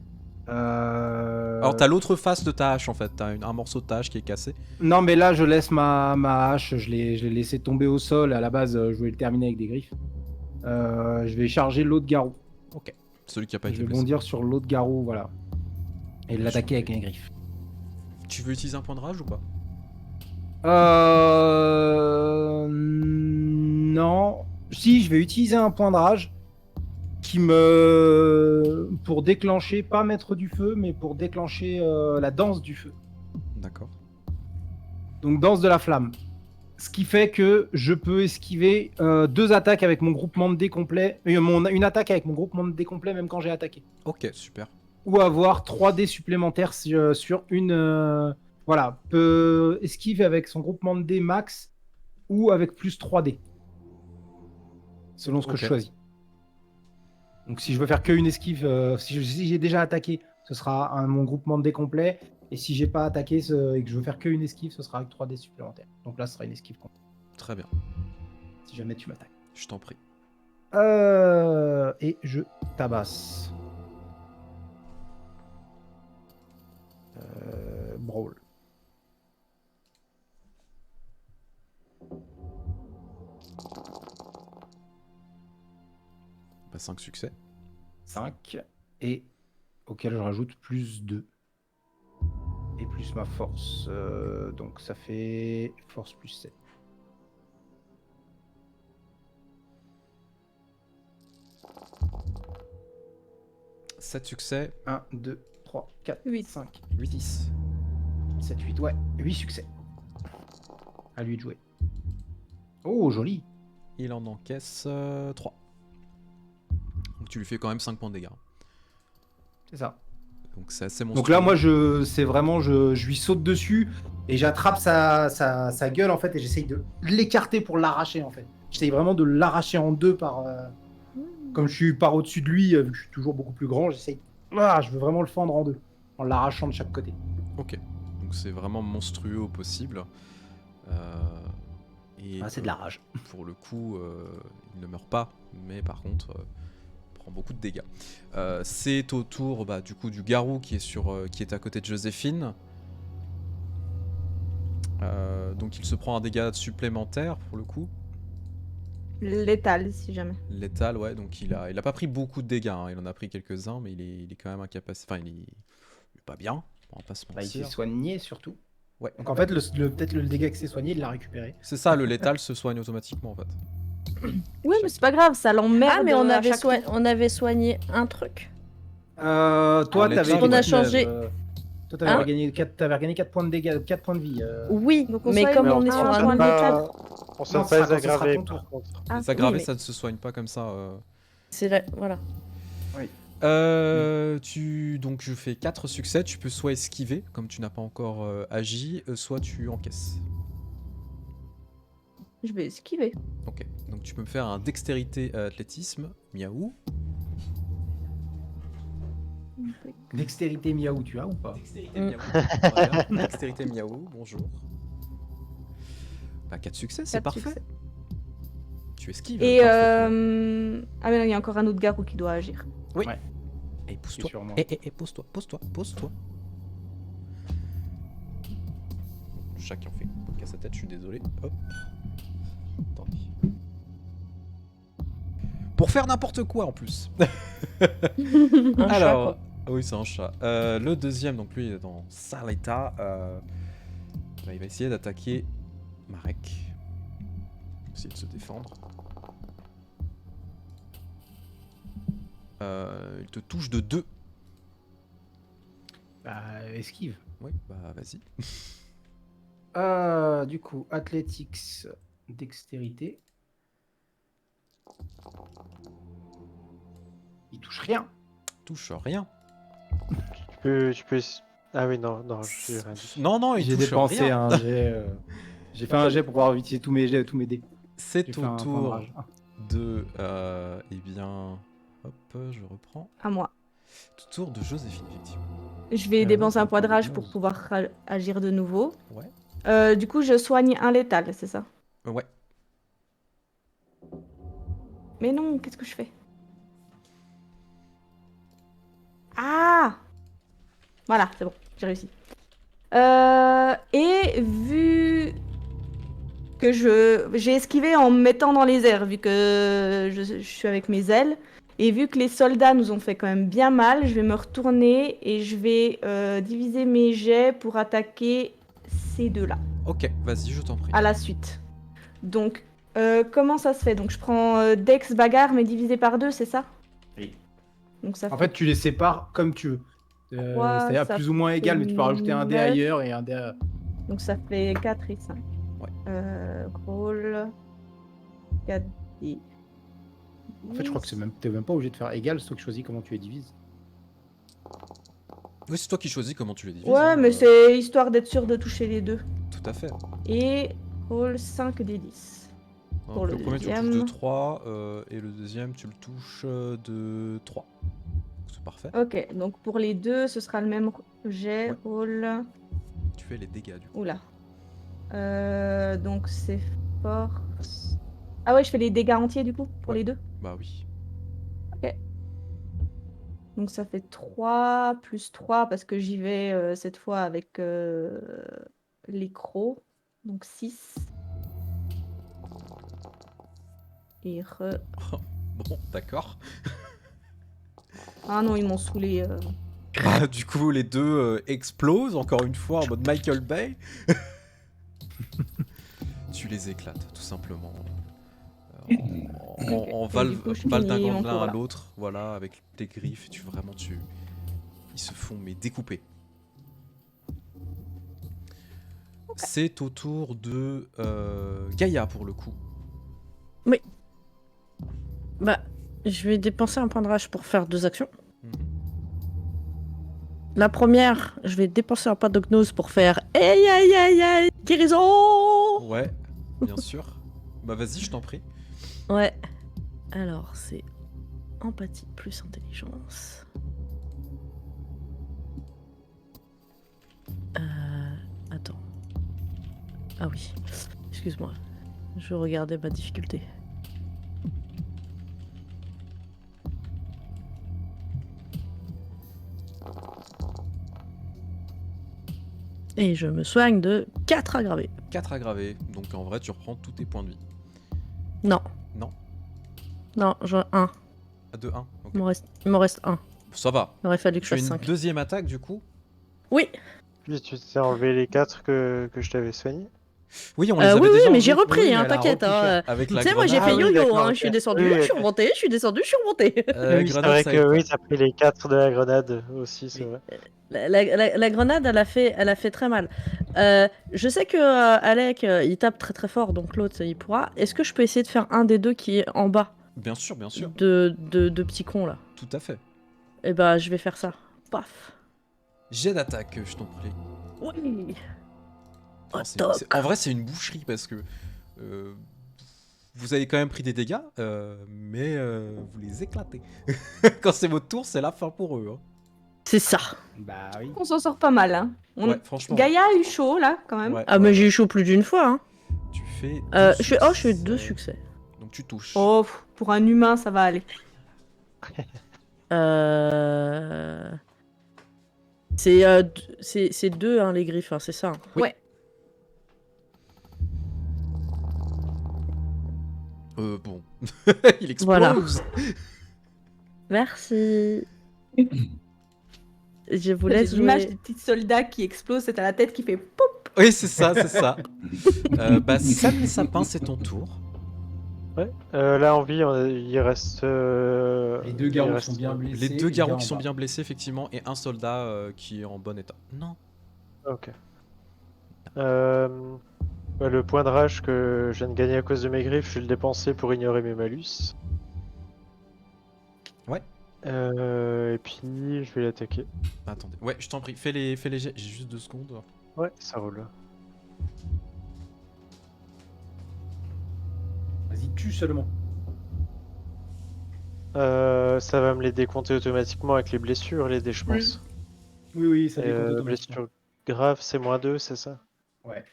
Alors Alors t'as l'autre face de ta hache en fait, t'as un morceau de ta hache qui est cassé. Non mais là je laisse ma hache, je l'ai laissé tomber au sol. À la base je voulais le terminer avec des griffes. Je vais charger l'autre garrot. Celui qui a pas Je été vais blessé. bondir sur l'autre garrot, voilà. Et l'attaquer avec Ok. un griffe. Tu veux utiliser un point de rage ou pas? Non. Si, je vais utiliser un point de rage pour déclencher, pas mettre du feu, mais pour déclencher la danse du feu. D'accord. Donc danse de la flamme. Ce qui fait que je peux esquiver 2 attaques avec mon groupement de dés complet, une attaque avec mon groupement de dés complet même quand j'ai attaqué. Ok, super. Ou avoir 3 dés supplémentaires sur une... voilà, peut esquiver avec son groupement de dés max ou avec plus 3 dés. selon ce que je Ok. choisis. Donc si je veux faire qu'une esquive, si j'ai déjà attaqué, ce sera mon groupement de dés complet. Et si j'ai pas attaqué et que je veux faire qu'une esquive, ce sera avec 3 dés supplémentaires. Donc là, ce sera une esquive complète, Très bien, si jamais tu m'attaques. je t'en prie. Et je tabasse. Brawl. Bah, 5 succès. 5. Et auquel je rajoute plus 2. Et plus ma force. Donc ça fait force plus 7. 7 succès, 1, 2, 3, 4, 8. 5, 10. 7, 8. Ouais, 8 succès. À lui de jouer. Oh, joli. Il en encaisse 3. Donc tu lui fais quand même 5 points de dégâts. C'est ça. Donc c'est assez monstrueux. Donc là, moi, c'est vraiment, je lui saute dessus et j'attrape sa gueule, en fait, et j'essaye de l'écarter pour l'arracher, en fait. J'essaye vraiment de l'arracher en deux par... Comme je suis par au-dessus de lui, vu que je suis toujours beaucoup plus grand, j'essaye... Ah, je veux vraiment le fendre en deux, en l'arrachant de chaque côté. Ok. Donc c'est vraiment monstrueux au possible. Et Ah, c'est de la rage. pour le coup, il ne meurt pas, mais par contre, prend beaucoup de dégâts. C'est au tour du coup du garou qui est à côté de Joséphine. Donc il se prend un dégât supplémentaire pour le coup. Létal, si jamais. Létal, ouais, donc il a pas pris beaucoup de dégâts, hein. Il en a pris quelques-uns, mais il est quand même incapacité. Enfin, il est pas bien, on va pas se Bah, il s'est mentir. soigné, surtout. Ouais. Donc en fait, peut-être le dégât qui s'est soigné, il l'a récupéré. C'est ça, le létal se soigne automatiquement en fait. Oui, mais c'est pas grave, ça l'emmerde. Ah, mais on à avait, chaque tour. on avait soigné un truc. Toi, les t'avais... trucs, on a ouais. changé. Toi, t'avais Hein regagné 4 points de dégâts, 4 points de vie. Oui, Donc on mais soigne comme Mais on on est sur un un point de nouveau létal. On Non, s'est ça pas sera- les ça sera aggraver ton par tour. contre. Ah, Les aggravés, oui, mais- ça ne se soigne pas comme ça. C'est la... Voilà. Donc je fais 4 succès, tu peux soit esquiver, comme tu n'as pas encore agi, soit tu encaisses. Je vais esquiver. Ok, donc tu peux me faire un dextérité athlétisme, miaou. Dextérité miaou, tu as ou pas? Dextérité Mm. miaou. Voilà. Dextérité miaou, bonjour. 4 succès, c'est 4 parfait. succès. Tu esquives. Et parfaitement. ah mais non, il y a encore un autre garou qui doit agir. Oui. Ouais. Et pousse-toi. Sur moi. Pose-toi. Chacun fait une casse à tête, je suis désolé. Hop. Attendez. Pour faire n'importe quoi en plus. Un chat, Alors, quoi. oui, c'est un chat. Le deuxième, donc lui, il est dans sale état. Il va essayer d'attaquer Marek. Essayer de se défendre. Il te touche de 2. Bah, esquive. Oui, bah vas-y. Du coup, athletics, dextérité. Il touche rien. Touche rien. Tu peux... Ah oui, non, j'ai rien dit. Non, il J'ai touche dépensé rien. un jet. J'ai fait un jet pour pouvoir utiliser tous mes jets, tous mes dés. C'est J'ai fait au un point de tour rage. de... eh bien... Hop, je reprends. À moi. Au tour de Joséphine, effectivement. Je vais Ah dépenser oui, un point de rage c'est pour bon. pouvoir agir de nouveau. Ouais. Du coup, je soigne un létal, c'est ça? Ouais. Mais non, qu'est-ce que je fais? Ah! Voilà, c'est bon, j'ai réussi. Et vu que j'ai esquivé en me mettant dans les airs, vu que je suis avec mes ailes, et vu que les soldats nous ont fait quand même bien mal, je vais me retourner et je vais diviser mes jets pour attaquer ces deux-là, Ok, vas-y, je t'en prie. à la suite. Donc, comment ça se fait? Donc, je prends Dex bagarre, mais divisé par 2, c'est ça? Oui. Donc, ça En fait fait, tu les sépares comme tu veux. Trois, C'est-à-dire ça plus ou moins égal, mais tu peux rajouter un dé 9. ailleurs et un dé. Donc ça fait 4 et 5. Ouais. Crawl. 4 et... En fait, je crois que t'es même pas obligé de faire égal, c'est toi qui choisis comment tu les divises. Oui, c'est toi qui choisis comment tu les divises. Ouais, hein, mais c'est histoire d'être sûr de toucher les deux. Tout à fait. Et Crawl 5 des 10. Pour le le premier, tu le touches deuxième. de 3, et le deuxième, tu le touches de 3. C'est parfait. Ok, donc pour les deux, ce sera le même jet, Ouais. roll. Tu fais les dégâts du coup. Oula. Donc c'est force. Ah ouais, je fais les dégâts entiers du coup, pour Ouais. les deux. Bah oui. Donc ça fait 3 plus 3 parce que j'y vais cette fois avec les crocs. Donc 6. Et Bon, d'accord. Ah non, ils m'ont saoulé. Bah, du coup, les deux explosent encore une fois en mode Michael Bay. Tu les éclates, tout simplement. En Et du coup, je valdinguant finis mon de l'un tour, à là. l'autre, voilà, avec tes griffes, ils se font mais découper. C'est au tour de Gaïa pour le coup. Bah, je vais dépenser un point de rage pour faire 2 actions. Mhm. La première, je vais dépenser un point de gnose pour faire aïe aïe aïe aïe guérison. Ouais, bien sûr. Bah vas-y, je t'en prie. Ouais. Alors, c'est empathie plus intelligence. Attends. Ah oui. Excuse-moi. Je regardais ma difficulté. Et je me soigne de 4 aggravés. 4 aggravés, donc en vrai, tu reprends tous tes points de vie. Non. Non. Non, j'en ai 1. À 2, 1. Il m'en reste 1. Ça va. Il aurait fallu que je Tu as fasse une 5. deuxième attaque du coup. Oui. Puis tu t'es enlevé les 4 que je t'avais soignés. Oui, on les Oui, avait oui, déjà mais j'ai enlevés. repris, Oui, mais hein, elle a t'inquiète. repris Hein. Avec Tu la sais, moi j'ai grenade. fait Ah oui, yo-yo, d'accord, hein. ok. Je suis descendu, Oui, je suis ok. remonté, je suis descendu, je suis remonté. Oui, c'est Grenade, vrai ça que aide oui, pas. t'as pris les 4 de la grenade aussi, c'est Oui. vrai. La grenade, elle a fait très mal. Je sais que Alec, il tape très très fort, donc l'autre, il pourra. Est-ce que je peux essayer de faire un des deux qui est en bas Bien sûr, bien sûr. de petits cons là? Tout à fait. Eh bah, je vais faire ça. Paf. Jet d'attaque, je t'en prie. Oui. Oh, Oh, toc. en vrai, c'est une boucherie parce que vous avez quand même pris des dégâts, mais vous les éclatez. Quand c'est votre tour, c'est la fin pour eux. Hein. C'est ça. Bah oui. On s'en sort pas mal. Hein. Ouais, franchement. Gaïa a eu chaud là quand même. Ouais, Ah, mais j'ai eu chaud plus d'une fois. Hein. Tu fais. Je fais 2 succès. Donc tu touches. Oh, pour un humain, ça va aller. C'est 2, hein, les griffes, hein, c'est ça. Hein. Oui. Ouais. Bon. Il explose. Voilà. Merci. Je vous J'ai laisse l'image jouer. des petits soldats qui explosent, c'est à la tête qui fait pop. Oui, c'est ça, c'est ça. Bah, Sam les sapins, c'est ton tour. Ouais. Là, en vie, il reste. Les deux garous il reste- sont bien blessés. Les deux et garous gars qui en sont bas. bien blessés, effectivement, et un soldat qui est en bon état. Non. Ok. Bah, le point de rage que je viens de gagner à cause de mes griffes, je vais le dépenser pour ignorer mes malus. Ouais. Et puis, je vais l'attaquer. Attendez. Ouais, je t'en prie, fais les jets. J'ai juste 2 secondes. Ouais, ça roule. Vas-y, tue seulement. Ça va me les décompter automatiquement avec les blessures, les dés, je pense. Oui, oui, ça décompte automatiquement. Blessure grave, c'est -2, c'est ça? Ouais.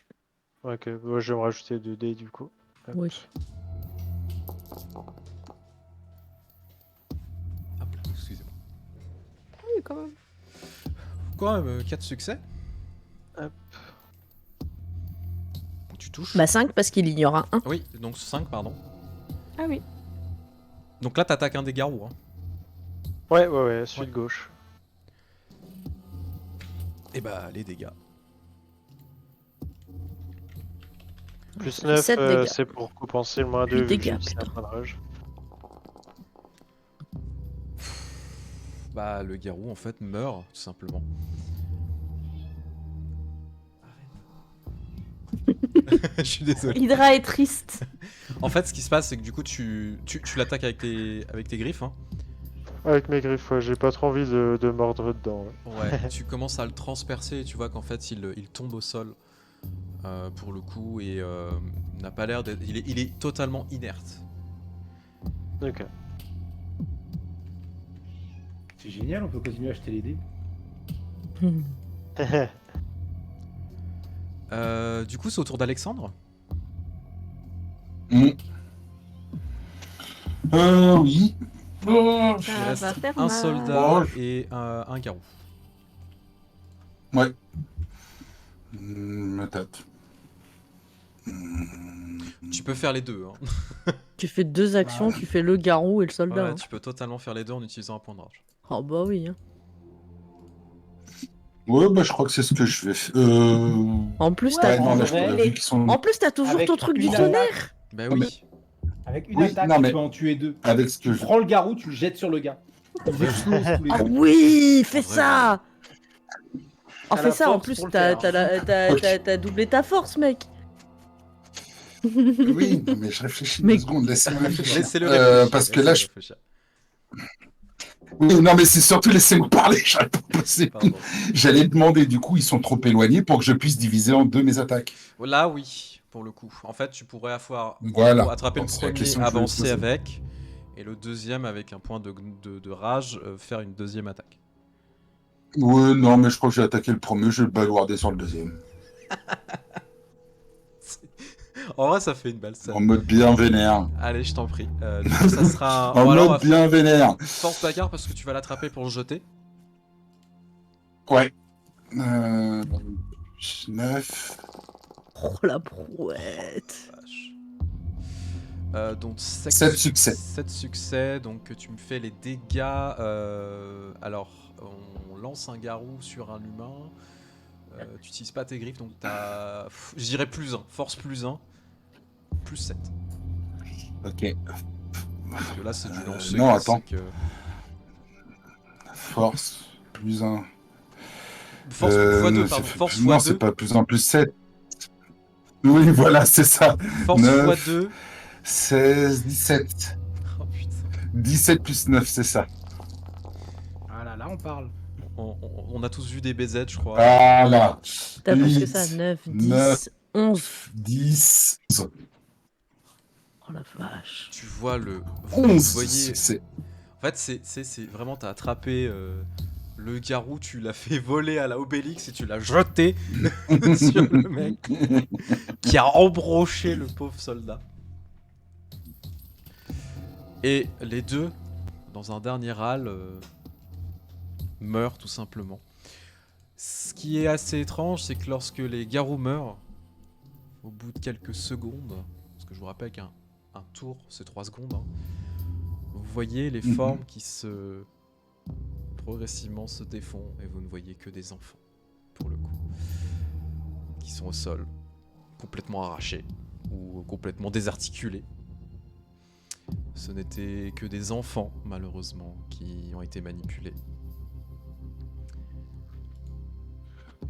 Ok, bon, je vais me rajouter 2 dés du coup. Oui. Hop là, excusez-moi. Oui, quand même. Quand même, 4 succès. Hop. Tu touches. Bah 5 parce qu'il ignore un 1. Oui, donc 5, pardon. Ah oui. Donc là, t'attaques un des garous. Hein. Ouais, celui de gauche. Et bah, les dégâts. Plus 9, 7 dégâts. c'est pour compenser le -2 8 vu que dégâts, j'ai utilisé un plutôt. point de rage. Bah, le garou, en fait, meurt, tout simplement. Je suis désolé. Hydra est triste. En fait, ce qui se passe, c'est que du coup, tu l'attaques avec tes griffes. Hein. Avec mes griffes, ouais, j'ai pas trop envie de mordre dedans. Ouais. Ouais, tu commences à le transpercer et tu vois qu'en fait, il tombe au sol pour le coup. Et n'a pas l'air d'être... Il est totalement inerte. Ok. C'est génial, on peut continuer à acheter les dés. Du coup, c'est au tour d'Alexandre. Mm. Oui. Oh, Il Ça va reste faire un mal. soldat Oh. et un garou. Ouais. Me tâte. Mm. Tu peux faire les deux. Hein. Tu fais 2 actions, Bah, tu fais le garou et le soldat. Ouais, hein. tu peux totalement faire les deux en utilisant un point de rage. Oh bah oui. Hein. Ouais, bah je crois que c'est ce que je vais faire. En plus, Ouais, t'as... Ouais, non, là, vrai. vu qu'ils sont... En plus, t'as toujours Avec ton truc du une tonnerre. Bah Ah, oui. Avec une Oui, attaque, non, tu mais- peux en tuer 2. Avec ce que Tu je... prends le garou, tu le jettes sur le gars. Ils explosent tous les Ah deux. oui, fais En vrai, ça. Oh, T'as fais la ça, en force plus, pour le t'as faire. t'as doublé ta force, mec. Oui, non, mais je réfléchis Mais- 2 secondes, laissez-moi réfléchir. Laissez-le réfléchir. Parce que là, laissez-le je... réfléchir. Oui, non, mais c'est surtout laissez-moi parler, j'arrive pas à passer. Pardon. J'allais demander, du coup, ils sont trop éloignés pour que je puisse diviser en 2 mes attaques. Là, oui, pour le coup. En fait, tu pourrais Voilà. attraper le Donc, c'est la premier, question que je voulais avancer poser. avec, et le deuxième, avec un point de rage, faire une deuxième attaque. Ouais, non, mais je crois que j'ai attaqué le premier, je vais le balouarder sur le deuxième. En vrai, ça fait une belle scène. En mode bien vénère. Allez, je t'en prie. Du coup, ça sera un... En Bon, alors, on va mode bien vénère. faire force bagarre parce que tu vas l'attraper pour le jeter. Ouais. 9. Oh, la brouette. Vache. Donc 7 succès. 7 succès, donc tu me fais les dégâts. Alors, on lance un garou sur un humain. Tu utilises pas tes griffes, donc t'as. Je dirais plus 1. Force plus 1. Plus 7. Ok. Parce que là, c'est du lancer. non, classique, Force, plus 1. Force x2, pardon. Force x2. Non, c'est pas plus 1, plus 7. Oui, voilà, c'est ça. Force 9. x2. 16, 17. Oh putain. 17 plus 9, c'est ça. Ah là, là, on parle. On a tous vu des BZ, je crois. Voilà. T'as plus que 8, ça, 9, 9. 10, 11. 10, Oh la vache. Tu vois le. 11. Vous voyez. C'est... En fait, c'est vraiment, t'as attrapé le garou, tu l'as fait voler à la Obélix et tu l'as jeté sur le mec qui a embroché le pauvre soldat. Et les deux, dans un dernier râle, meurent tout simplement. Ce qui est assez étrange, c'est que lorsque les garous meurent, au bout de quelques secondes, parce que je vous rappelle qu'un tour, c'est 3 secondes, hein, vous voyez les formes qui se progressivement se défont et vous ne voyez que des enfants, pour le coup, qui sont au sol, complètement arrachés ou complètement désarticulés. Ce n'étaient que des enfants, malheureusement, qui ont été manipulés.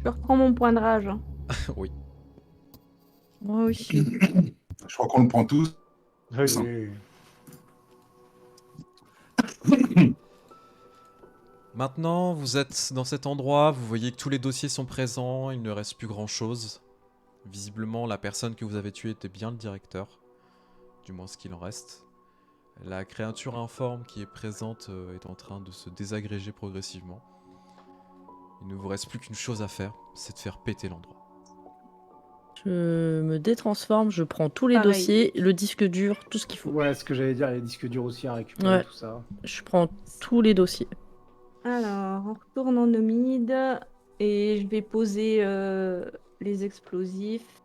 Je reprends mon point de rage. hein. Oui. Moi aussi. Je crois qu'on le prend tous. Oui. Maintenant, vous êtes dans cet endroit, vous voyez que tous les dossiers sont présents, il ne reste plus grand-chose. Visiblement, la personne que vous avez tuée était bien le directeur, du moins ce qu'il en reste. La créature informe qui est présente est en train de se désagréger progressivement. Il ne vous reste plus qu'une chose à faire, c'est de faire péter l'endroit. Je me détransforme, je prends tous les Pareil. dossiers, le disque dur, tout ce qu'il faut. Ouais, ce que j'allais dire, les disques durs aussi à récupérer, Ouais. tout ça. Je prends tous les dossiers. Alors, on retourne en nomide et je vais poser les explosifs.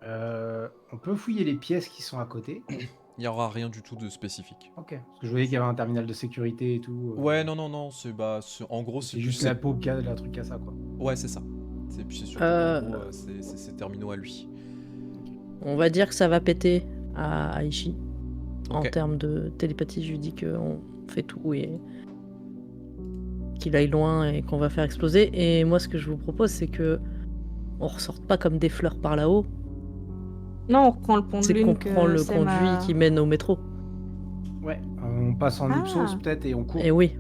On peut fouiller les pièces qui sont à côté. Il n'y aura rien du tout de spécifique. Ok. Parce que je voyais qu'il y avait un terminal de sécurité et tout. Ouais, non, en gros, C'est juste la peau qui a un truc à ça, quoi. Ouais, c'est ça. C'est surtout ces terminaux à lui. On va dire que ça va péter à Aichi. En Ok. termes de télépathie, je lui dis qu'on fait tout et qu'il aille loin et qu'on va faire exploser. Et moi, ce que je vous propose, c'est que on ressorte pas comme des fleurs par là-haut. Non, on reprend le pont de C'est qu'on lune que prend le Sam conduit a- qui mène au métro. Ouais. On passe en Ah. Ipsos peut-être et on court. Et oui.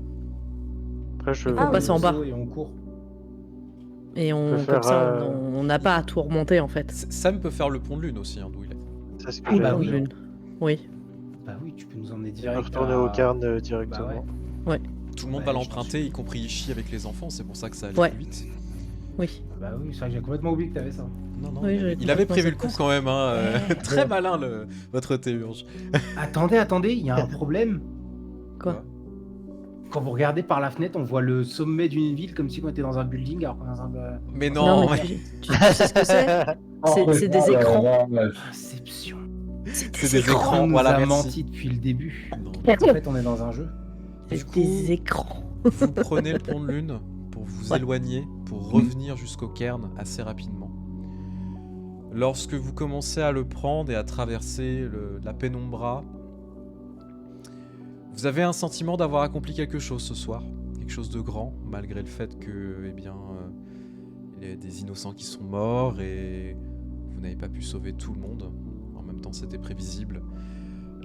Après, je... Faut passer en bas. Et on court. Et peut comme faire, ça, on n'a pas à tout remonter en fait. Sam peut faire le pont de lune aussi, hein, d'où il est. C'est ce que Ah, j'allais bah Pont de oui. dire. lune. Oui. Bah oui, tu peux nous emmener On peut direct retourner à... au cairn Bah directement. ouais. Tout le monde Ouais, va je l'emprunter, pense. y compris Ishii avec les enfants, c'est pour ça que ça allait Ouais. plus vite. Oui. Bah oui, c'est vrai que j'ai complètement oublié que t'avais ça. Non, non, Oui, il j'avais avait complètement prévu le zappé coup ça. quand même, hein. Très Bon. malin, votre théurge. Attendez, il y a un problème. Quoi? Quand vous regardez par la fenêtre, on voit le sommet d'une ville comme si on était dans un building, alors qu'on est dans un... Mais Non, non, mais tu sais ce que c'est? C'est des écrans. Inception. c'est des écrans, On nous voilà, a merci. menti depuis le début. Non. En fait, on est dans un jeu. Du C'est coup, des écrans. vous prenez le pont de lune pour vous Ouais. éloigner, pour revenir jusqu'au cairn assez rapidement. Lorsque vous commencez à le prendre et à traverser la pénombra, vous avez un sentiment d'avoir accompli quelque chose ce soir, quelque chose de grand, malgré le fait que, eh bien, il y a des innocents qui sont morts et vous n'avez pas pu sauver tout le monde. En même temps, c'était prévisible.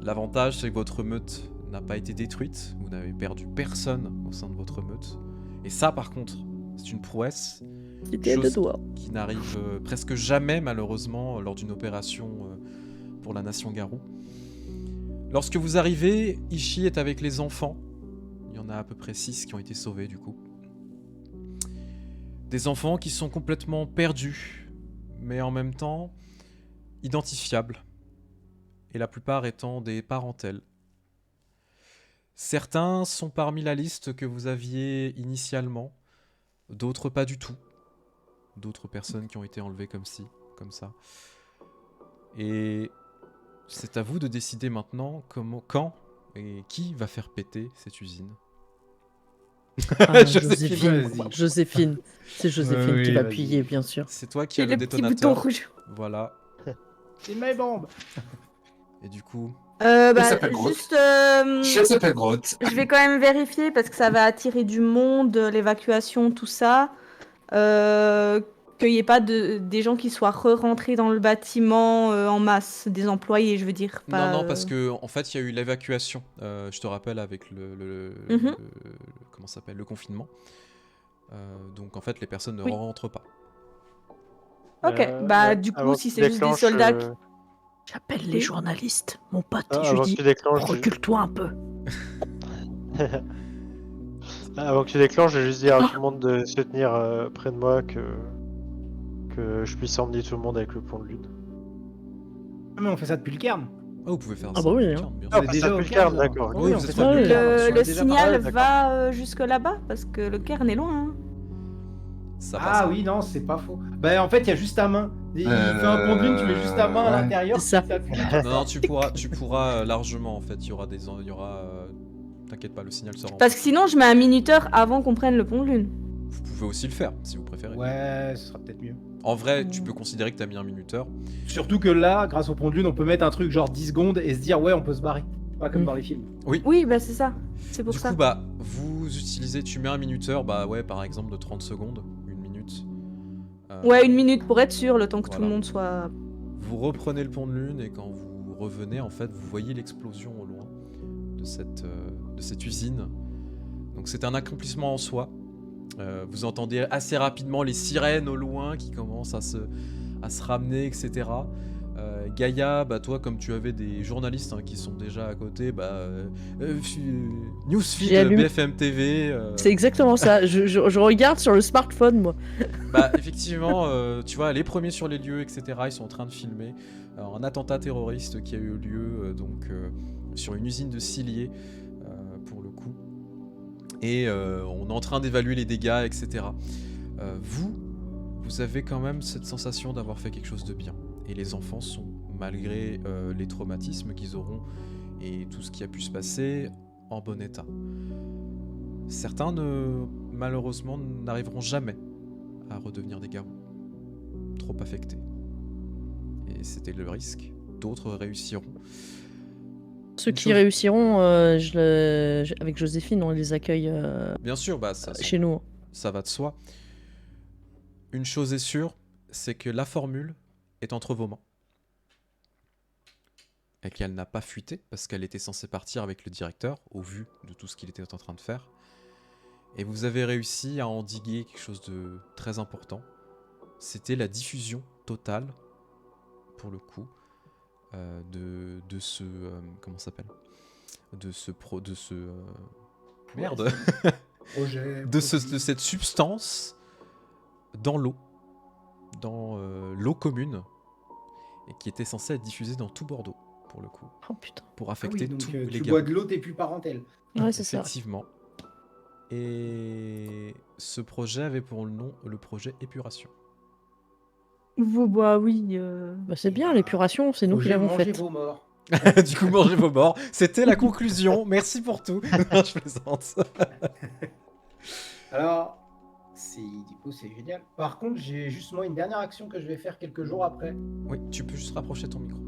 L'avantage, c'est que votre meute n'a pas été détruite, vous n'avez perdu personne au sein de votre meute. Et ça, par contre, c'est une prouesse C'était à deux Chose- doigts. qui n'arrive presque jamais, malheureusement, lors d'une opération pour la nation Garou. Lorsque vous arrivez, Ishii est avec les enfants. Il y en a à peu près 6 qui ont été sauvés, du coup. Des enfants qui sont complètement perdus, mais en même temps identifiables. Et la plupart étant des parentèles. Certains sont parmi la liste que vous aviez initialement, d'autres pas du tout. D'autres personnes qui ont été enlevées comme ça. Et c'est à vous de décider maintenant quand et qui va faire péter cette usine. Ah, Joséphine, vas-y. Joséphine. C'est Joséphine Oui, qui va vas-y. appuyer, bien sûr. c'est toi qui as Et le le petit bouton détonateur. rouge. Voilà. C'est mes bombes. Et du coup, Bah, s'appelle Groot. juste, Je s'appelle Grotte. je vais quand même vérifier parce que ça va attirer du monde, l'évacuation, tout ça. Qu'il n'y ait pas des gens qui soient re-rentrés dans le bâtiment en masse, des employés, je veux dire. Pas, non, parce que en fait, il y a eu l'évacuation. Je te rappelle avec Mhm. comment ça s'appelle, le confinement. Donc en fait, les personnes ne Oui. rentrent pas. Ok, bah du avant coup, si qu'il c'est juste des déclenche, soldats... J'appelle Oui. les journalistes, mon pote, et je avant lui que dis tu déclenches, recule-toi un peu. avant que tu déclenches, je vais juste dire à tout le monde de se tenir près de moi que je puisse emmener tout le monde avec le pont de lune. Ah, mais on fait ça depuis le cairn. Ah, vous pouvez faire Ah ça. bah oui, avec hein. Charme, bien Ah, sûr. est bah, déjà ça au pue le cairn, cairn, là. d'accord. Oui, on vous fait êtes ça revenu. depuis le cairn, on en a Le déjà signal parlé. va jusque là-bas parce que le cairn est loin. Hein. Ça Ah passe. oui, non, c'est pas faux. Bah en fait, il y a juste ta main. Il fait un pont de lune, tu mets juste ta main à ouais. l'intérieur. C'est ça. tu t'appuies. Non, tu pourras largement en fait. Il y aura t'inquiète pas, le signal sera. Parce que sinon, je mets un minuteur avant qu'on prenne le pont de lune. Vous pouvez aussi le faire si vous préférez. Ouais, ce sera peut-être mieux. En vrai, tu peux considérer que t'as mis un minuteur. Surtout que là, grâce au pont de lune, on peut mettre un truc genre 10 secondes et se dire ouais, on peut se barrer. Pas comme Mm. dans les films. Oui, bah c'est ça. C'est pour Du ça. coup, tu mets un minuteur, bah ouais, par exemple de 30 secondes, une minute. Ouais, une minute pour être sûr, le temps que tout Voilà. le monde soit... Vous reprenez le pont de lune et quand vous revenez, en fait, vous voyez l'explosion au loin de cette usine. Donc c'est un accomplissement en soi. Vous entendez assez rapidement les sirènes au loin qui commencent à se ramener, etc. Gaïa, bah toi, comme tu avais des journalistes qui sont déjà à côté, J'ai Newsfeed, allumé- BFM TV. C'est exactement ça. Je regarde sur le smartphone, moi. Bah effectivement, tu vois, les premiers sur les lieux, etc. Ils sont en train de filmer un attentat terroriste qui a eu lieu sur une usine de cilier, pour le coup. Et on est en train d'évaluer les dégâts, etc. Vous avez quand même cette sensation d'avoir fait quelque chose de bien. Et les enfants sont, malgré les traumatismes qu'ils auront et tout ce qui a pu se passer, en bon état. Certains, malheureusement, n'arriveront jamais à redevenir des garous. Trop affectés. Et c'était le risque. D'autres réussiront. Ceux Une qui chose- réussiront, avec Joséphine, on les accueille Bien sûr, chez nous. ça va de soi. Une chose est sûre, c'est que la formule est entre vos mains. Et qu'elle n'a pas fuité, parce qu'elle était censée partir avec le directeur, au vu de tout ce qu'il était en train de faire. Et vous avez réussi à endiguer quelque chose de très important. C'était la diffusion totale, pour le coup, de ce... comment ça s'appelle ? Merde Projet. de cette substance dans l'eau. Dans l'eau commune. Et qui était censée être diffusée dans tout Bordeaux, pour le coup. Oh putain. Pour Ah affecter oui, donc tous les tu gars. bois de l'eau, t'es plus parentel. Ouais, c'est ça. Effectivement. Et ce projet avait pour nom le projet Épuration. Bah oui. Bah, c'est bien, l'épuration, c'est nous qui Projet l'avons Mangez faite. vos morts. Du coup, mangez vos morts. C'était la conclusion. Merci pour tout. Non, je plaisante. Alors, du coup, c'est génial. Par contre, j'ai justement une dernière action que je vais faire quelques jours après. Oui, tu peux juste rapprocher ton micro.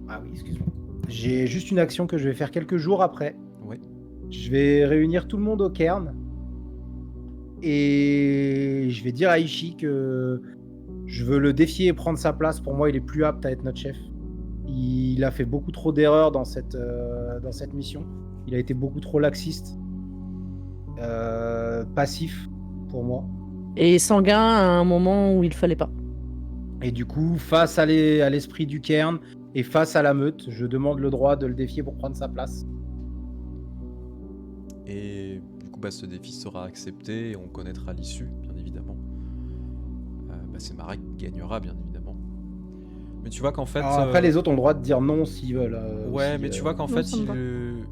Ah oui, excuse-moi. J'ai juste une action que je vais faire quelques jours après. Oui. Je vais réunir tout le monde au cairn. Et je vais dire à Ishii que je veux le défier et prendre sa place. Pour moi, il est plus apte à être notre chef. Il a fait beaucoup trop d'erreurs dans cette mission. Il a été beaucoup trop laxiste. Passif, pour moi. Et sanguin à un moment où il fallait pas. Et du coup, face à l'esprit du cairn et face à la meute, je demande le droit de le défier pour prendre sa place. Et du coup, ce défi sera accepté et on connaîtra l'issue, bien évidemment. C'est Marek qui gagnera, bien évidemment. Mais tu vois qu'en fait... Alors après, les autres ont le droit de dire non s'ils veulent. Ouais, aussi, mais tu vois qu'en non, fait, ça me va.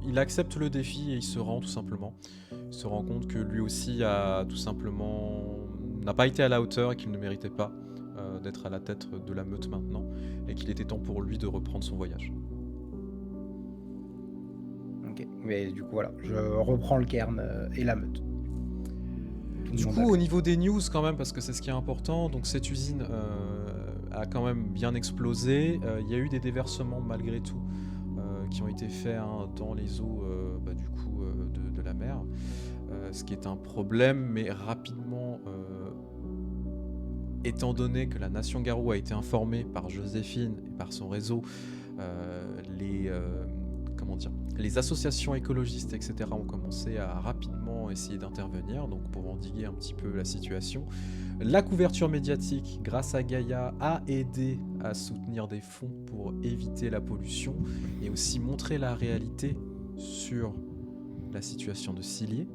il accepte le défi et il se rend tout simplement. Il se rend compte que lui aussi a tout simplement... n'a pas été à la hauteur et qu'il ne méritait pas d'être à la tête de la meute maintenant. Et qu'il était temps pour lui de reprendre son voyage. Ok, mais du coup, voilà, je reprends le cairn et la meute. Tout le Du monde coup, a- au niveau des news quand même, parce que c'est ce qui est important, donc cette usine a quand même bien explosé. Il y a eu des déversements malgré tout qui ont été faits dans les eaux du coup de la mer, ce qui est un problème, mais rapidement, étant donné que la Nation Garou a été informée par Joséphine et par son réseau, les associations écologistes, etc., ont commencé à rapidement essayer d'intervenir, donc pour endiguer un petit peu la situation. La couverture médiatique, grâce à Gaïa, a aidé à soutenir des fonds pour éviter la pollution et aussi montrer la réalité sur la situation de Cilliers.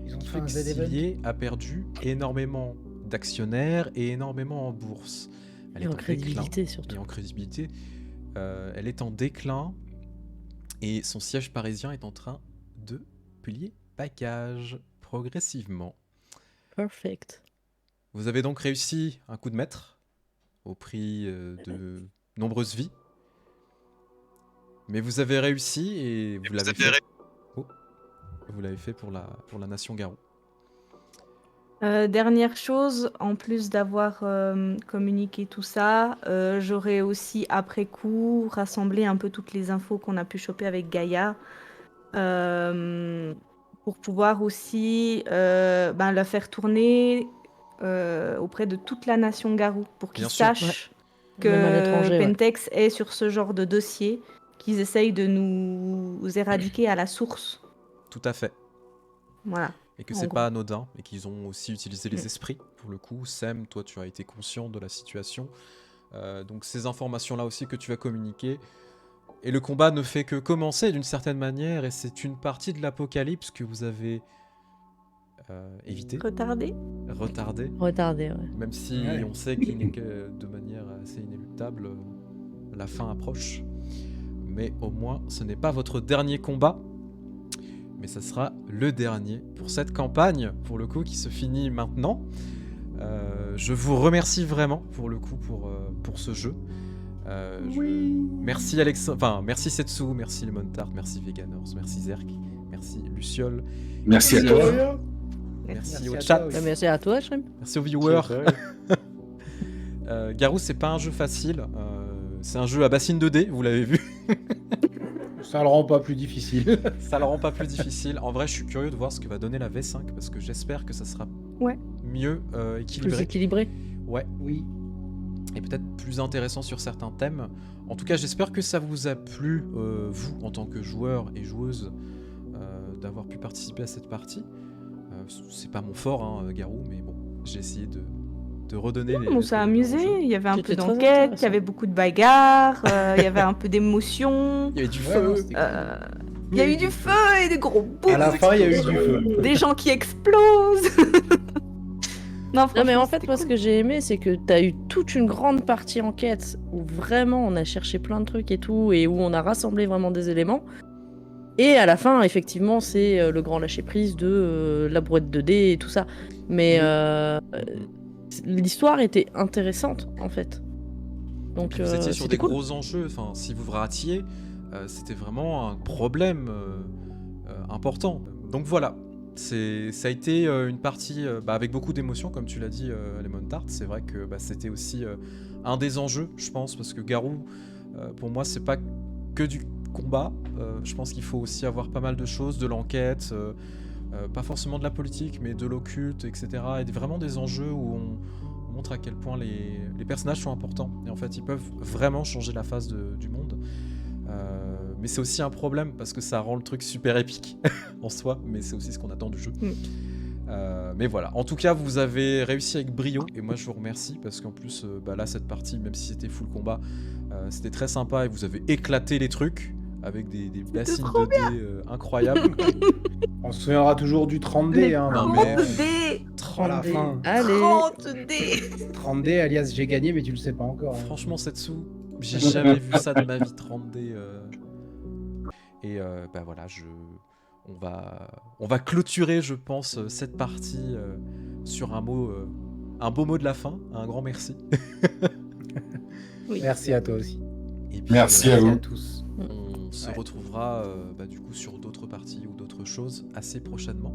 Ils ont Ce qui fait fait un que Z-Event. Cilliers a perdu énormément d'actionnaires et énormément en bourse. Elle Et est en déclin. crédibilité, Et surtout. en crédibilité, elle est en déclin et son siège parisien est en train de plier bagage progressivement. Perfect. Vous avez donc réussi un coup de maître au prix de nombreuses vies. Mais vous avez réussi et vous l'avez fait. Oh. Vous l'avez fait pour la Nation Garou. Dernière chose, en plus d'avoir communiqué tout ça, j'aurais aussi après coup rassemblé un peu toutes les infos qu'on a pu choper avec Gaïa pour pouvoir aussi la faire tourner auprès de toute la nation Garou pour qu'ils Bien sûr. sachent Même à que l'étranger, ouais. Pentex est sur ce genre de dossier, qu'ils essayent de nous éradiquer à la source. Tout à fait. Voilà. Et que En c'est gros. pas anodin et qu'ils ont aussi utilisé les esprits pour le coup. Sem, toi tu as été conscient de la situation. Donc ces informations là aussi que tu vas communiquer. Et le combat ne fait que commencer d'une certaine manière et c'est une partie de l'apocalypse que vous avez évité, Retardé. retardé. Retardé, ouais. Même si Ouais. on sait qu'il n'est que de manière assez inéluctable, la fin approche. Mais au moins, ce n'est pas votre dernier combat, mais ça sera le dernier pour cette campagne, pour le coup, qui se finit maintenant. Je vous remercie vraiment, pour le coup, pour ce jeu. Merci merci Setsu, merci les Montart, merci Veganors, merci Zerk, merci Luciole, Merci à Merci. toi. merci au à chat, toi, oui. Bah, merci à toi, Shrimp. merci aux viewers. Ouais. Garou, c'est pas un jeu facile. C'est un jeu à bassine 2D, vous l'avez vu. Ça le rend pas plus difficile. Ça le rend pas plus difficile. En vrai, je suis curieux de voir ce que va donner la V5 parce que j'espère que ça sera Ouais. mieux Plus équilibré. équilibré. Ouais, Oui. et peut-être plus intéressant sur certains thèmes. En tout cas, j'espère que ça vous a plu, vous, en tant que joueur et joueuse, d'avoir pu participer à cette partie. C'est pas mon fort, hein, Garou, mais bon, j'ai essayé de redonner les. On s'est amusé, il y avait un peu C'était très d'enquête, il y intéressant. avait beaucoup de bagarres, il y avait un peu d'émotion, Il y avait du Ouais, feu. non, c'était cool. il y a eu du feu et des gros bouts, À la fin, il y a eu du feu. des gens qui explosent. Non, Non, mais en franchement, fait, c'était moi, ce cool. que j'ai aimé, c'est que t'as eu toute une grande partie enquête où vraiment on a cherché plein de trucs et tout, et où on a rassemblé vraiment des éléments. Et à la fin, effectivement, c'est le grand lâcher-prise de la brouette de dés et tout ça. Mais l'histoire était intéressante, en fait. Donc, Puis vous étiez sur c'était des cool. gros enjeux. Enfin, si vous ratiez, c'était vraiment un problème important. Donc voilà, ça a été une partie avec beaucoup d'émotions, comme tu l'as dit, Lemon Tart. C'est vrai que c'était aussi un des enjeux, je pense, parce que Garou, pour moi, c'est pas que du combat. Je pense qu'il faut aussi avoir pas mal de choses, de l'enquête, pas forcément de la politique, mais de l'occulte, etc. Et vraiment des enjeux où on montre à quel point les personnages sont importants. Et en fait, ils peuvent vraiment changer la face du monde. Mais c'est aussi un problème parce que ça rend le truc super épique en soi, mais c'est aussi ce qu'on attend du jeu. Mais voilà, en tout cas vous avez réussi avec brio et moi je vous remercie parce qu'en plus là cette partie, même si c'était full combat, c'était très sympa et vous avez éclaté les trucs avec des bassines de dés incroyables. On se souviendra toujours du 30D. Hein, Non, mais mais- 30 dés, 30 la dés. fin. Allez. 30 dés. 30D alias j'ai gagné, mais tu le sais pas encore. hein. Franchement Setsu, j'ai jamais vu ça de ma vie, 30D. Et voilà, on va clôturer, je pense, cette partie sur un beau mot de la fin, un grand merci. Oui. Merci à toi aussi. Et puis, Merci à Merci vous. à tous. on se Ouais. retrouvera du coup sur d'autres parties ou d'autres choses assez prochainement.